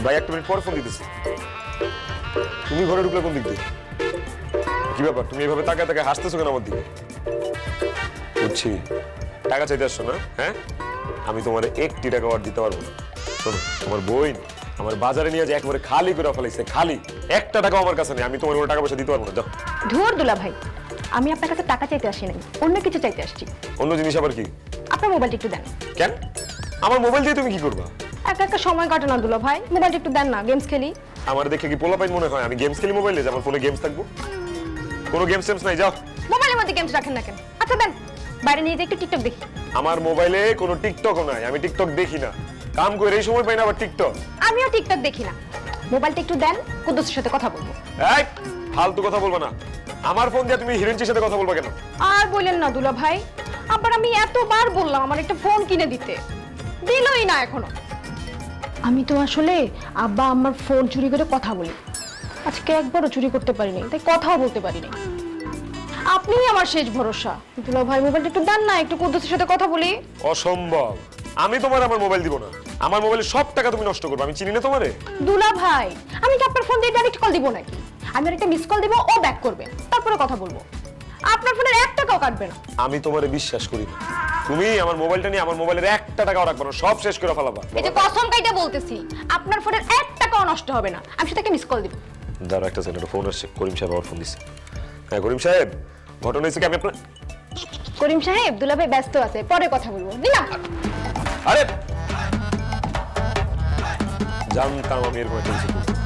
ভাই 1 মিনিট পর ফোন দিতেছি। তুমি ঘরে ঢুকলে কোন দিক দিয়ে? কি ব্যাপার, তুমি এইভাবে তাকায় তাকায় হাসতেছো কেন আমার দিকে? বুঝছি, টাকা চাইতে আসছো না? হ্যাঁ, আমি তোমার 1টি টাকা আর দিতে পারবো না। শোনো, তোমার বোন আমার বাজারে নিয়ে যে একবারে খালি করে ফেলাইছে, খালি 1টা টাকাও আমার কাছে নেই। আমি তোমার কোনো টাকা পয়সা দিতে পারবো না, যাও। ধুর দুলা ভাই, আমি আপনার কাছে টাকা চাইতে আসি নাই, অন্য কিছু চাইতে আসছি। অন্য জিনিস আবার কি? আপনার মোবাইলটা একটু দেন। কেন? আমার মোবাইল দিয়ে তুমি কি করবা? একা একা সময় কাটে না দুলা ভাই, মোবাইলটা একটু দেন না, গেমস খেলি। আমার দেখে কি পোলাপাইন মনে হয় আমি গেমস খেলি মোবাইলে? যে আমার ফোনে গেমস থাকবো? কোনো গেমস টেমস নাই, যাও। মোবাইলের মধ্যে গেমস রাখেন না কেন? আচ্ছা দেন, বাইরে নিয়ে যে একটু টিকটক দেখি। আমার মোবাইলে কোনো টিকটকও নাই, আমি টিকটক দেখি না। কাম করে এই সময় পাই না আবার টিকটক। আমিও টিকটক দেখি না। মোবাইলটা একটু দেন, কুদ্দুসের সাথে কথা বলবো। এই ফালতু কথা বলবা না। আমার ফোন দিয়ে তুমি হিরেঞ্চির সাথে কথা বলবা কেন? আর বলেন না দুলা ভাই, আবার আমি এতবার বললাম আমার একটা ফোন কিনে দিতে, দিলই না এখনো। আমি তো আসলে আব্বা আমার ফোন চুরি করে কথা বলি, আজকে একবারও চুরি করতে পারিনি, তাই কথাও বলতে পারিনি। আপনিই আমার শেষ ভরসা। দুলা ভাই মোবাইলটা একটু দেন না, একটু কুদ্দুসের সাথে কথা বলি। অসম্ভব, আমি তোমার আমার মোবাইল দিব না। আমার মোবাইলে সব টাকা তুমি নষ্ট করবে, আমি চিনি না তোমারে। দুলা ভাই আমি কি আপনার ফোন দিয়ে ডাইরেক্ট কল দিব নাকি? আমি আর একটা মিস কল দিব, ও ব্যাক করবে, তারপরে কথা বলবো। আপনার ফোনের 1 টাকাও কাটবে না। আমি তোমারে বিশ্বাস করি না। তুমি আমার মোবাইলটা নিয়ে আমার মোবাইলের 1 টাকাও রাখবে না, সব শেষ করে ফেলাবা। এই যে কসম কাইটা বলতেছি, আপনার ফোনের 1 টাকাও নষ্ট হবে না। আমি সেটাকে মিস কল দিব। দাঁড়া, একটা সেকেন্ড, ফোন আসছে। করিম সাহেব আমার ফোন দিচ্ছে। হ্যাঁ করিম সাহেব, ঘটনা হয়েছে কি আমি আপনার... করিম সাহেব, দুলা ভাই ব্যস্ত আছে, পরে কথা বলবো। দিলাম। আরে জানতাম আমি এরকম একটা কিছু করবো।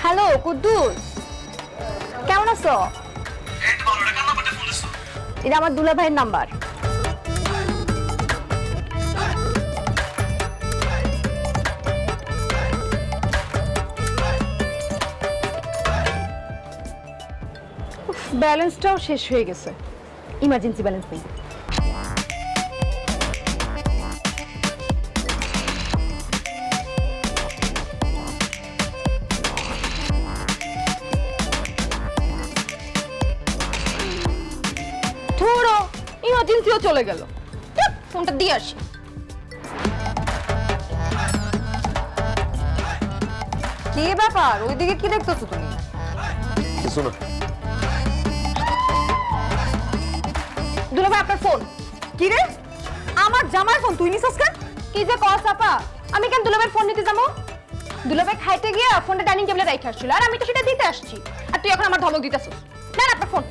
হ্যালো কুদ্দুস, কেমন আছো? এটা আমার দুলা ভাইয়ের নাম্বার। ব্যালেন্সটাও শেষ হয়ে গেছে, ইমার্জেন্সি ব্যালেন্স নেই। ধরো ইমার্জেন্সিও চলে গেল, ফোনটা দিয়ে আসি। কি ব্যাপার, ওইদিকে কি দেখতেছো তুমি? কিছু না। দুলা ভাই আপনার ফোন। কি রে, আমার জামাই ফোন তুই নিছস কেন? কি যে কস আপা, আমি কেন দুলা ভাইয়ের ফোন নিতে যাবো? দুলা ভাই খাইতে গিয়ে ফোনটা ডাইনিং টেবিলে রেখে আসছিল, আর আমি তো সেটা দিতে আসছি, আর তুই এখন আমার ধমক দিতেছিস। না না, আপনার ফোন।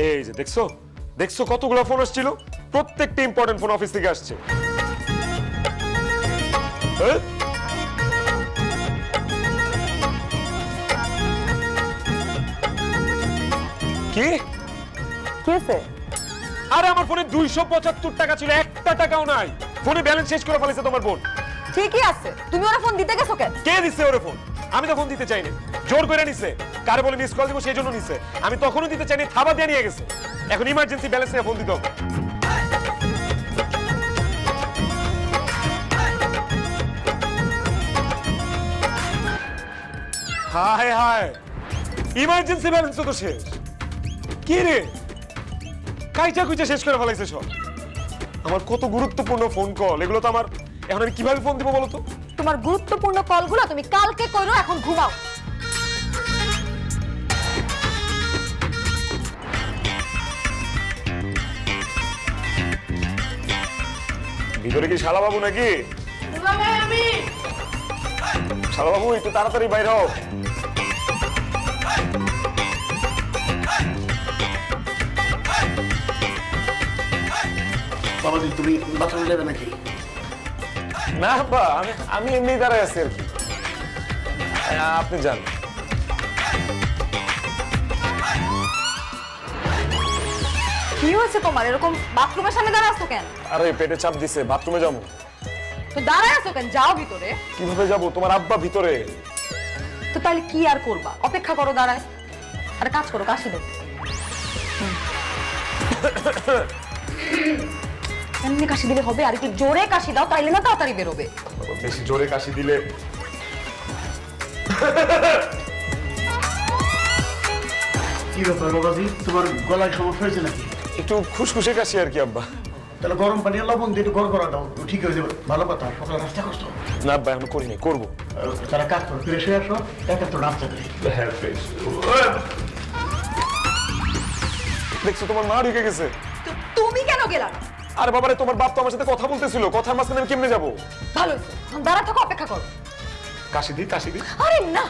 এই যে দেখছো দেখছো কতগুলো ফোন আসছিল, প্রত্যেকটা ইম্পর্টেন্ট ফোন অফিস থেকে আসছে। হ্যাঁ? কি কি হয়েছে? আরে আমার ফোনে 275 টাকা ছিল, 1 টাকাও নাই। ফোনে ব্যালেন্স শেষ করে ফেলেছে তোমার বোন। ঠিকই আছে, তুমি ওরা ফোন দিতে গেছো কেন? কে দিছে ওরে ফোন? আমি তো ফোন দিতে চাইনি, জোর করে নিছে। কারে বলে মিস কল দিব সেই জন্য নিছে। আমি তখনও দিতে চাইনি, থাবা দিয়ে নিয়ে গেছে। এখন ইমার্জেন্সি ব্যালেন্স নিয়ে ফোন দিতে হবে। হায় হায়, ইমার্জেন্সি ব্যালেন্স তো শেষ। কি রে, কাইচা কুইচা শেষ করে ফেলাইছে সব। আমার কত গুরুত্বপূর্ণ ফোন কল, এগুলো তো আমার, এখন আমি কিভাবে ফোন দিব বলো তো? তোমার গুরুত্বপূর্ণ কলগুলো তুমি কালকে করো, এখন ঘুমাও। ভিতরে কি শালা বাবু নাকি? দুলা ভাই আমি। শালা বাবু একটু তাড়াতাড়ি বাইরে হও। বাবাজি তুমি বাথরুমে যাবে নাকি? না বা আমি এমনি দাঁড়ায় আছি আর কি। আপনি যান। কি হয়েছে তোমার, এরকম বাথরুমের সামনে দাঁড়ায় আছো কেন? আরে পেটে চাপ দিছে, বাথরুমে যাবো। তো দাঁড়ায় আছো কেন, যাও ভিতরে। কিভাবে যাবো, তোমার আব্বা ভিতরে। তো তাহলে কি আর করবা, অপেক্ষা করো দাঁড়ায়। আর কাজ করো, কাশি দাও। এমনি কাশি দিলে হবে, আর একটু জোরে কাশি দাও, তাইলে না তাড়াতাড়ি বেরোবে। বেশি জোরে কাশি দিলে কি ব্যাপার বাবাজি, তোমার গলায় সমস্যা হয়েছে নাকি? একটু খুশখুশে কাশি আর কি আব্বা। তাহলে গরম পানি আর লবণ দিয়ে একটু গড় করা দাও, ঠিক হয়ে যাবে। ভালো কথা, সকালে নাস্তা করছো? না আব্বা এখন করি নাই, করবো। তারা কাজ করো, ফিরে এসে আসো, একটা তো নাস্তা দেয়। দেখছো তোমার মা ঢুকে গেছে। তো তুমি কেন গেলা না? আরে বাবারে, তোমার বাপ তো আমার সাথে কথা বলতেছিল, কথার মাঝখানে আমি কেমনে যাবো? ভালো হয়েছে, এখন দাঁড়া থাকো, অপেক্ষা করো। কাশি দিই, কাশি দিই। আরে না,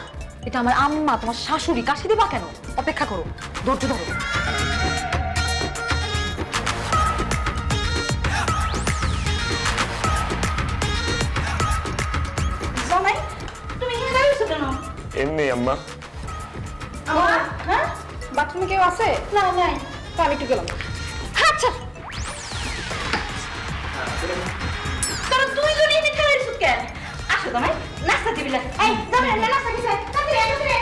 এটা আমার আম্মা, তোমার শাশুড়ি, কাশি দিবা কেন? অপেক্ষা করো, ধৈর্য ধরো। জামাই তুমি এখানে দাঁড়িয়েছো কেন? এমনি আম্মা। আমার হ্যাঁ বাথরুমে কেউ আছে? না নাই। তো আমি একটু গেলাম। আচ্ছা, তোরা তুই জন্য এনে খেলা দিছিস কেন? আসো জামাই, নাস্তা দিবি না। এই জামাই, নাস্তা দিছে। তাড়াতাড়ি।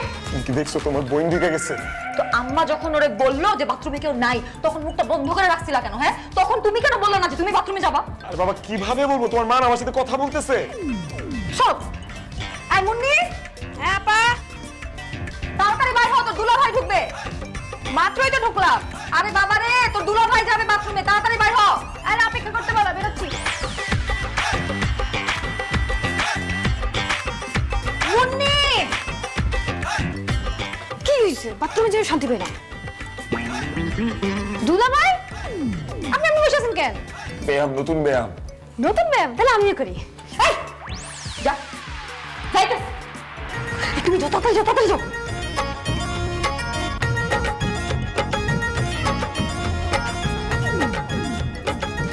কি দেখছো তোমার বোন ঢুকে গেছে? তো আম্মা যখন ওরে বললো যে বাথরুমে কেউ নাই, তখন মুখটা বন্ধ করে রাখছিলা কেন? হ্যাঁ, তখন তুমি কেন বললা না যে তুমি বাথরুমে যাবা? আর বাবা কিভাবে বলবো, তোমার মা আমার সাথে কথা বলতেছে। সব এই মুন্নি, হ্যাঁ আপা, তাড়াতাড়ি বাইরে হও, তোর দুলাভাই ঢুকবে। মাত্রই তো ঢুকলাম। আরে বাবা রে, তোর দুলাভাই যাবে বাথরুমে, তাড়াতাড়ি বাইরে হও। আরে অপেক্ষা করতে পারো, বেরোচ্ছি। মুন্নি, কি হয়েছে? বাথরুমে যেয়ে শান্তি পাই না। দুলাভাই, আপনি এমনি বসে আছেন কেন? ব্যায়াম, নতুন ব্যায়াম। নতুন ব্যায়াম? তাহলে আমিও করি। এই যা, যাইতে। তুমি যাও, তাড়াতাড়ি যাও, তাড়াতাড়ি যাও।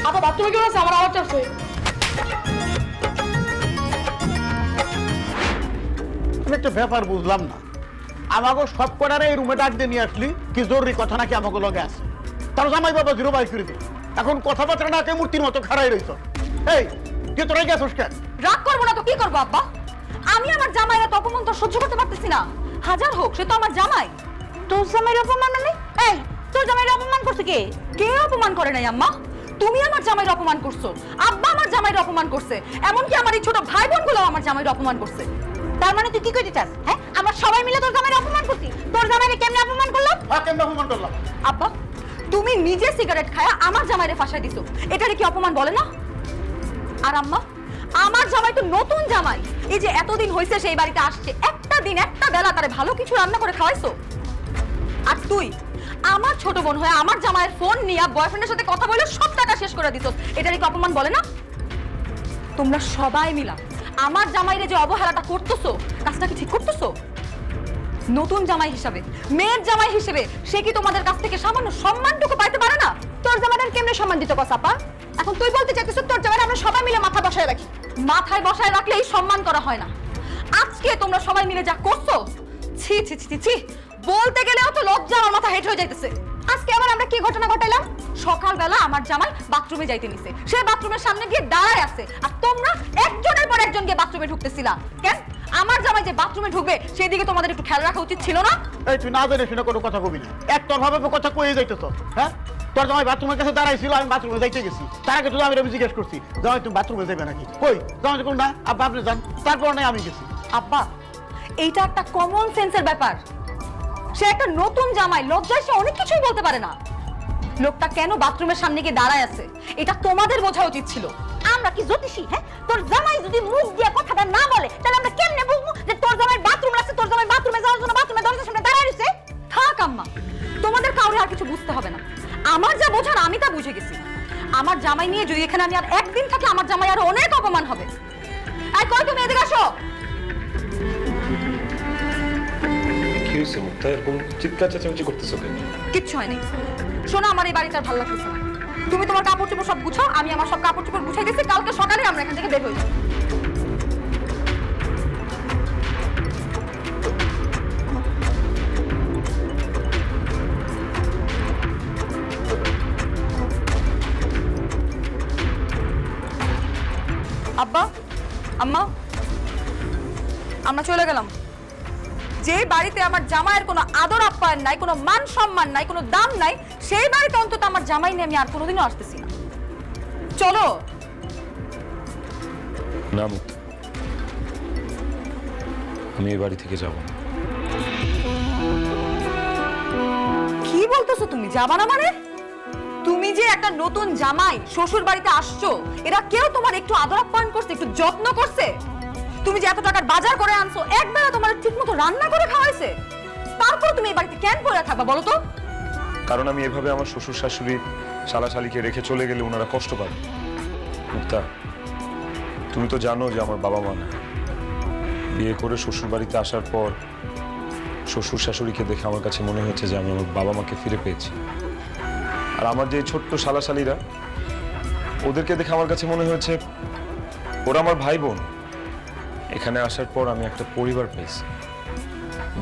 আপা বাথরুমে কেউ আছে? আমার আওয়াজ আসছে। আমি একটা ব্যাপার বুঝলাম না, আমাকে সব কটারে এই রুমে ডাক দিয়ে নিয়ে আসলি, কি জরুরি কথা নাকি আমাকে লগে আছে? তার জামাই বাবা জিরো বাই করে দিল, এখন কথাবার্তা না কে মূর্তির মতো খাড়াই রইছ। এই তুই তোরাই গেছিস কেন? রাগ করবো না তো কি করবো আব্বা? আমি আমার জামাইরা তো অপমান তো সহ্য করতে পারতেছি না। হাজার হোক, সে তো আমার জামাই। তোর জামাইয়ের অপমান মানে? এই, তোর জামাইয়ের অপমান করছে কে? কে অপমান করে নাই আম্মা? তুমি আমার জামাইয়ের অপমান করছো, আব্বা আমার জামাইয়ের অপমান করছে, এমনকি আমার এই ছোট ভাই বোনগুলো আমার জামাইয়ের অপমান করছে। তার মানে তুই কি কইতে চাস? হ্যাঁ, আমরা সবাই মিলে তোর জামাইয়ের অপমান করছি। তোর জামাইরে কেমনে অপমান করলাম? কেমন অপমান করলাম? আব্বা, তুমি নিজে সিগারেট খায়া আমার জামাইরে ফাঁসাই দিছো, এটারে কি অপমান বলে না? আর আম্মা, আমার জামাই তো নতুন জামাই, এই যে এতদিন হয়েছে সেই বাড়িতে আসছে, একটা দিন একটা বেলা তারে ভালো কিছু রান্না করে খাওয়াইছো। আর তুই আমার ছোট বোন হয়ে আমার জামাইয়ের ফোন নিয়ে বয়ফ্রেন্ডের সাথে কথা বলে সব টাকা শেষ করে দিছো, এটারে কি অপমান বলে না? তোমরা সবাই মিলা আমার জামাইরে যে অবহেলাটা করতেছো, কাজটা কি ঠিক করতেছো? নতুন জামাই হিসাবে, মেয়ের জামাই হিসেবে সে কি তোমাদের কাছ থেকে সামান্য সম্মানটুকু পাইতে পারে না? তোর জামাইদের কেমনে সম্মান দিত কসাপা? এখন তুই বলতে চাইছিস তোর জামাইরা আমরা সবাই মিলে মাথা বসায় রাখি? মাথায় বসায় রাখলেই সম্মান করা হয় না। আজকে তোমরা সবাই মিলে যা করছো, ছি ছি ছি ছি, বলতে গেলেও তো লজ্জা আমার মাথা হেঁট হয়ে যাইতেছে। আজকে আবার আমরা কি ঘটনা ঘটাইলাম? সকালবেলা আমার জামাই বাথরুমে যাইতে নিছে, সে বাথরুমের সামনে গিয়ে দাঁড়ায় আছে, আর তোমরা একজনের পর একজন গিয়ে বাথরুমে ঢুকতেছিলা কেন? আমার জামাই যে বাথরুমে ঢুকবে সেদিকে তোমাদের একটু খেয়াল রাখা উচিত ছিল না? এই তুই না জানিস না কোনো কথা কবি না, একতরফা কথা কয়ে যাইতেছ। হ্যাঁ, তোর জামাই বাথরুমের কাছে দাঁড়াইছিল, আমি বাথরুমে যাইতে গেছি, তার আগে তুই আমি জিজ্ঞেস করছি জামাই তুমি বাথরুমে যাবে নাকি? কই জামাই কোন না, আব্বা আপনি যান, তারপর নাই আমি গেছি। আব্বা, এইটা একটা কমন সেন্সের ব্যাপার। সে একটা নতুন জামাই, লজ্জায় সে অনেক কিছুই বলতে পারে না। লোকটা কেন বাথরুমের সামনে গিয়ে দাঁড়ায় আছে, এটা তোমাদের বোঝা উচিত ছিল। আমরা কি জ্যোতিষী? হ্যাঁ, তোর জামাই যদি মুখ দিয়ে কথাটা না বলে তাহলে আমরা কেমনে বুঝবো যে তোর জামাই বাথরুম লাগছে? তোর জামাই বাথরুমে যাওয়ার জন্য বাথরুমের দরজার সামনে দাঁড়ায় রইছে। থাক আম্মা, তোমাদের কাউরে আর কিছু বুঝতে হবে না। আমার যা বোঝার আমি তা বুঝে গেছি। আমার জামাই নিয়ে যদি এখানে আমি আর একদিন থাকি, আমার জামাই আর অনেক অপমান হবে। এই কই, তুমি এদিকে আসো। কি হয়েছে মুক্তা, এরকম চিৎকার চেঁচামেচি করতেছো কেন? কিচ্ছু হয়নি। শোনো, আমার এই বাড়িতে আর ভালো লাগতেছে না। তুমি তোমার কাপড় চোপড় সব গুছাও, আমি আমার সব কাপড় চোপড় গুছাই দিয়েছি, কালকে সকালে আমরা এখান থেকে বের হয়ে যাবো। আব্বা, আম্মা, আমরা চলে গেলাম। যে বাড়িতে আমার জামাইয়ের কোনো আদর আপ্যায়ন নাই, কোনো মান সম্মান নাই, কোনো দাম নাই, সেই বাড়িতে অন্তত আমার জামাই নিয়ে আমি আর কোনোদিনও আসতেছি না। চলো। না মুক্তা, আমি এই বাড়ি থেকে যাব না। কি বলতেছো তুমি? যাবা না মানে? তুমি যে একটা নতুন জামাই, শ্বশুর বাড়িতে আসছো, এরা কেউ তোমার একটু আদর আপ্যায়ন করছে, একটু যত্ন করছে? তুমি যে এত টাকার বাজার করে আনছো, একবেলা তোমার ঠিকমতো রান্না করে খাওয়াইছে, তারপর তুমি এই বাড়িতে কেন পড়ে থাকবা বলো তো? কারণ আমি এভাবে আমার শ্বশুর শাশুড়ি শালাশালিকে রেখে চলে গেলে ওনারা কষ্ট পাবে। মুক্তা, তুমি তো জানো যে আমার বাবা মা না। বিয়ে করে শ্বশুর বাড়িতে আসার পর শ্বশুর শাশুড়িকে দেখে আমার কাছে মনে হয়েছে যে আমি আমার বাবা মাকে ফিরে পেয়েছি। আর আমার যে ছোট্ট শালাশালিরা, ওদেরকে দেখে আমার কাছে মনে হয়েছে ওরা আমার ভাই বোন। এখানে আসার পর আমি একটা পরিবার পেয়েছি,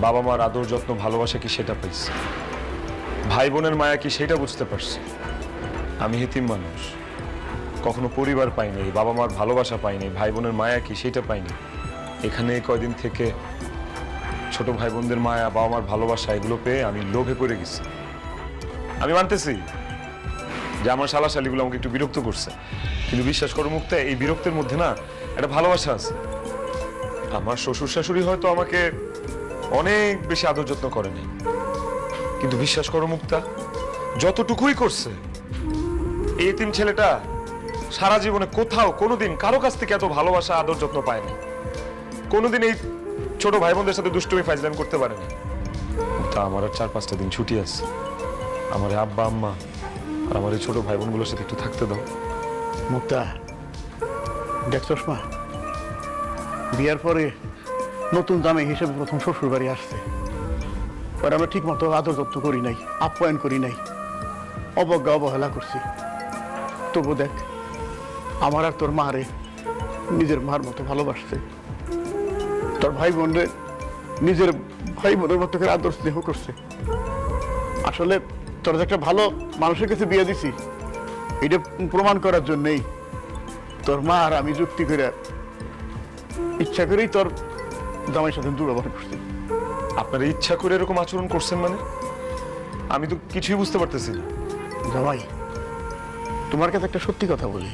বাবা মার আদর যত্ন ভালোবাসা কি সেটা পেয়েছি, ভাই বোনের মায়া কি সেটা বুঝতে পারছি। আমি হিতিম মানুষ, কখনো পরিবার পাইনি, বাবা মার ভালোবাসা পাইনি, ভাই বোনের মায়া কি সেটা পাইনি। এখানে কয়দিন থেকে ছোট ভাই বোনদের মায়া, বাবা মার ভালোবাসা এগুলো পেয়ে আমি লোভে পড়ে গেছি। আমি মানতেছি যে আমার শালাশালিগুলো আমাকে একটু বিরক্ত করছে, কিন্তু বিশ্বাস করো মুক্তা, এই বিরক্তের মধ্যে না একটা ভালোবাসা আছে। আমার শ্বশুর শাশুড়ি হয়তো আমাকে অনেক বেশি আদর যত্ন করেনি, কিন্তু বিশ্বাস করো মুক্তা, যতটুকুই করছে এই এতিম ছেলেটা সারা জীবনে কোথাও কোনোদিন কারো কাছ থেকে এত ভালোবাসা আদর যত্ন পায়নি। কোনোদিন এই ছোট ভাই বোনদের সাথে দুষ্টুমি ফাইজলামি করতে পারেনি। তা আমার আর 4-5টা দিন ছুটি আছে, আমার আব্বা আম্মা আর আমার এই ছোট ভাই বোনগুলোর সাথে একটু থাকতে দাও। মুক্তা, দেখছস মা, বিয়ার পরে নতুন জামাই হিসেবে প্রথম শ্বশুর বাড়ি আসছে, পরে আমরা ঠিক মতো আদর যত্ন করি নাই, আপ্যায়ন করি নাই, অবজ্ঞা অবহেলা করছি। তবু দেখ, আমার আর তোর মারে নিজের মার মতো ভালোবাসছে, তোর ভাই বোনরে নিজের ভাই বোনের মতো করে আদর স্নেহ করছে। আসলে তোর যে একটা ভালো মানুষের কাছে বিয়ে দিছি, এটা প্রমাণ করার জন্যই তোর মা আর আমি যুক্তি করে ইচ্ছা করেই তোর জামাইয়ের সাথে দুর্ব্যবহার করছি। আপনারা ইচ্ছা করে এরকম আচরণ করছেন মানে? আমি তো কিছুই বুঝতে পারতেছি না। জামাই, তোমার কাছে একটা সত্যি কথা বলি,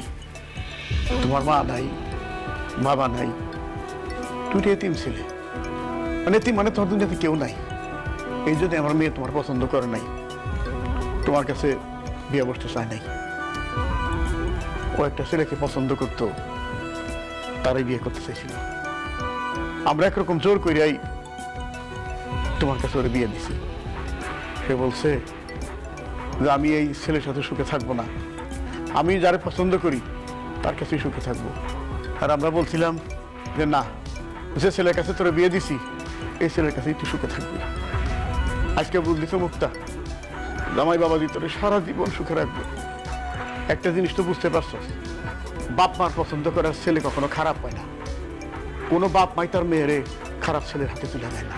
তোমার মা নাই, বাবা নাই, তুই এতিম ছিলে, মানে এতিম মানে তোমার দুনিয়াতে কেউ নাই। এই জন্য আমার মেয়ে তোমার পছন্দ করে নাই, তোমার কাছে বিয়ে বসতে চায় নাই। ও একটা ছেলেকে পছন্দ করতো, তারাই বিয়ে করতে চাইছিল। আমরা একরকম জোর করিয়াই তোমার কাছে ওরে বিয়ে দিছি। সে বলছে যে আমি এই ছেলের সাথে সুখে থাকবো না, আমি যারা পছন্দ করি তার কাছেই সুখে থাকবো। আর আমরা বলছিলাম যে না, যে ছেলের কাছে তোরা বিয়ে দিছি এই ছেলের কাছেই তুই সুখে থাকবি। আজকে বুঝলি তো মুক্তা, জামাই বাবাজি তোরে সারা জীবন সুখে রাখবে। একটা জিনিস তো বুঝতে পারছ, বাপ মার পছন্দ করার ছেলে কখনো খারাপ হয় না। কোনো বাপ মাই তার মেয়েরে খারাপ ছেলের হাতে তুলে দেয় না।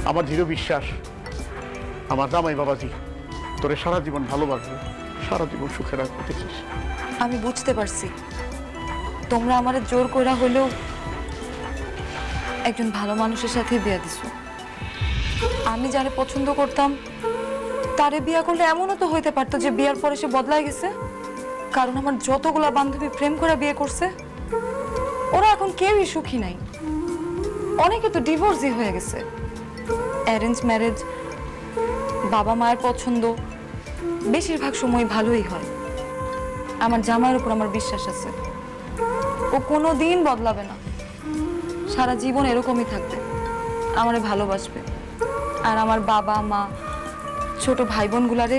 আমার দৃঢ় বিশ্বাস, আমার জামাই বাবাজি তোরে সারা জীবন ভালোবাসবে, সারা জীবন সুখে রাখবে। দেখিস, আমি বুঝতে পারছি তোমরা আমার জোর কইরা হলেও একজন ভালো মানুষের সাথে বিয়া দিছো। আমি যারে পছন্দ করতাম তারে বিয়া করলে এমনও তো হইতে পারতো যে বিয়ার পরে সে বদলায় গেছে। কারণ আমার যতগুলা বান্ধবী প্রেম করে বিয়ে করছে ওরা এখন কেউই সুখী নাই, অনেকে তো ডিভোর্সই হয়ে গেছে। অ্যারেঞ্জ ম্যারেজ, বাবা মায়ের পছন্দ বেশিরভাগ সময় ভালোই হয়। আমার জামাইয়ের উপর আমার বিশ্বাস আছে, ও কোনো দিন বদলাবে না, সারা জীবন এরকমই থাকবে, আমারে ভালোবাসবে। আর আমার বাবা মা ছোট ভাই বোনগুলারে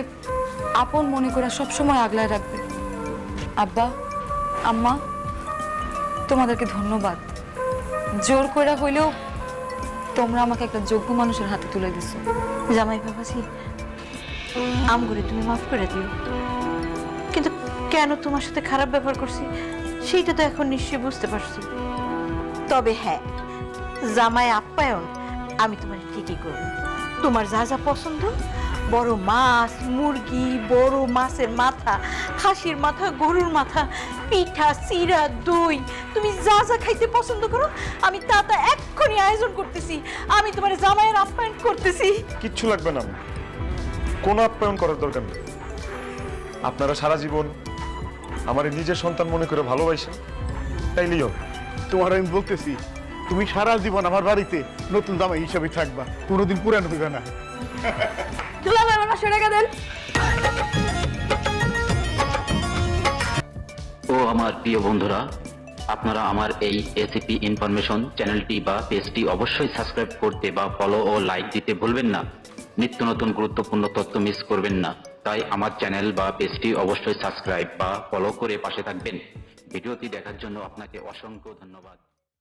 আপন মনে করে সবসময় আগলায় রাখবে। আব্বা আম্মা, তোমাদেরকে ধন্যবাদ। জোর করে হইলেও তোমরা আমাকে একটা যোগ্য মানুষের হাতে তুলে দিছো। জামাই বাবাজি, আমগুলো তুমি মাফ করে দিও, কিন্তু কেন তোমার সাথে খারাপ ব্যবহার করছি সেইটা তো এখন নিশ্চয়ই বুঝতে পারছি। তবে হ্যাঁ, জামাই আপ্যায়ন আমি তোমার ঠিকই করব। তোমার যা যা পছন্দ, বড় মাছ, মুরগি, বড় মাছের মাথা, খাসির মাথা, গরুর মাথা, পিঠা, চিড়া, দই, তুমি যা যা খাইতে পছন্দ করো আমি তা তা এক্ষুনি আয়োজন করতেছি। আমি তোমার জামাইয়ের আপ্যায়ন করতেছি। কিচ্ছু লাগবে না, কোনো আপ্যায়ন করার দরকার নেই। আপনারা সারা জীবন আমার নিজের সন্তান মনে করে ভালোবাসেন, তাইলেই হবে। তোমার আমি বলতেছি, তুমি সারা জীবন আমার বাড়িতে নতুন জামাই হিসাবে থাকবা, কোনোদিন পুরানো হইবে না। দুলাভাই আমার 500 টাকা দেন। ও আমার প্রিয় বন্ধুরা, আপনারা আমার এই এসিপি ইনফরমেশন চ্যানেলটি বা পেজটি অবশ্যই সাবস্ক্রাইব করতে বা ফলো ও লাইক দিতে ভুলবেন না। নিত্য নতুন গুরুত্বপূর্ণ তথ্য মিস করবেন না, তাই আমার চ্যানেল বা পেজটি অবশ্যই সাবস্ক্রাইব বা ফলো করে পাশে থাকবেন। ভিডিওটি দেখার জন্য আপনাকে অসংখ্য ধন্যবাদ।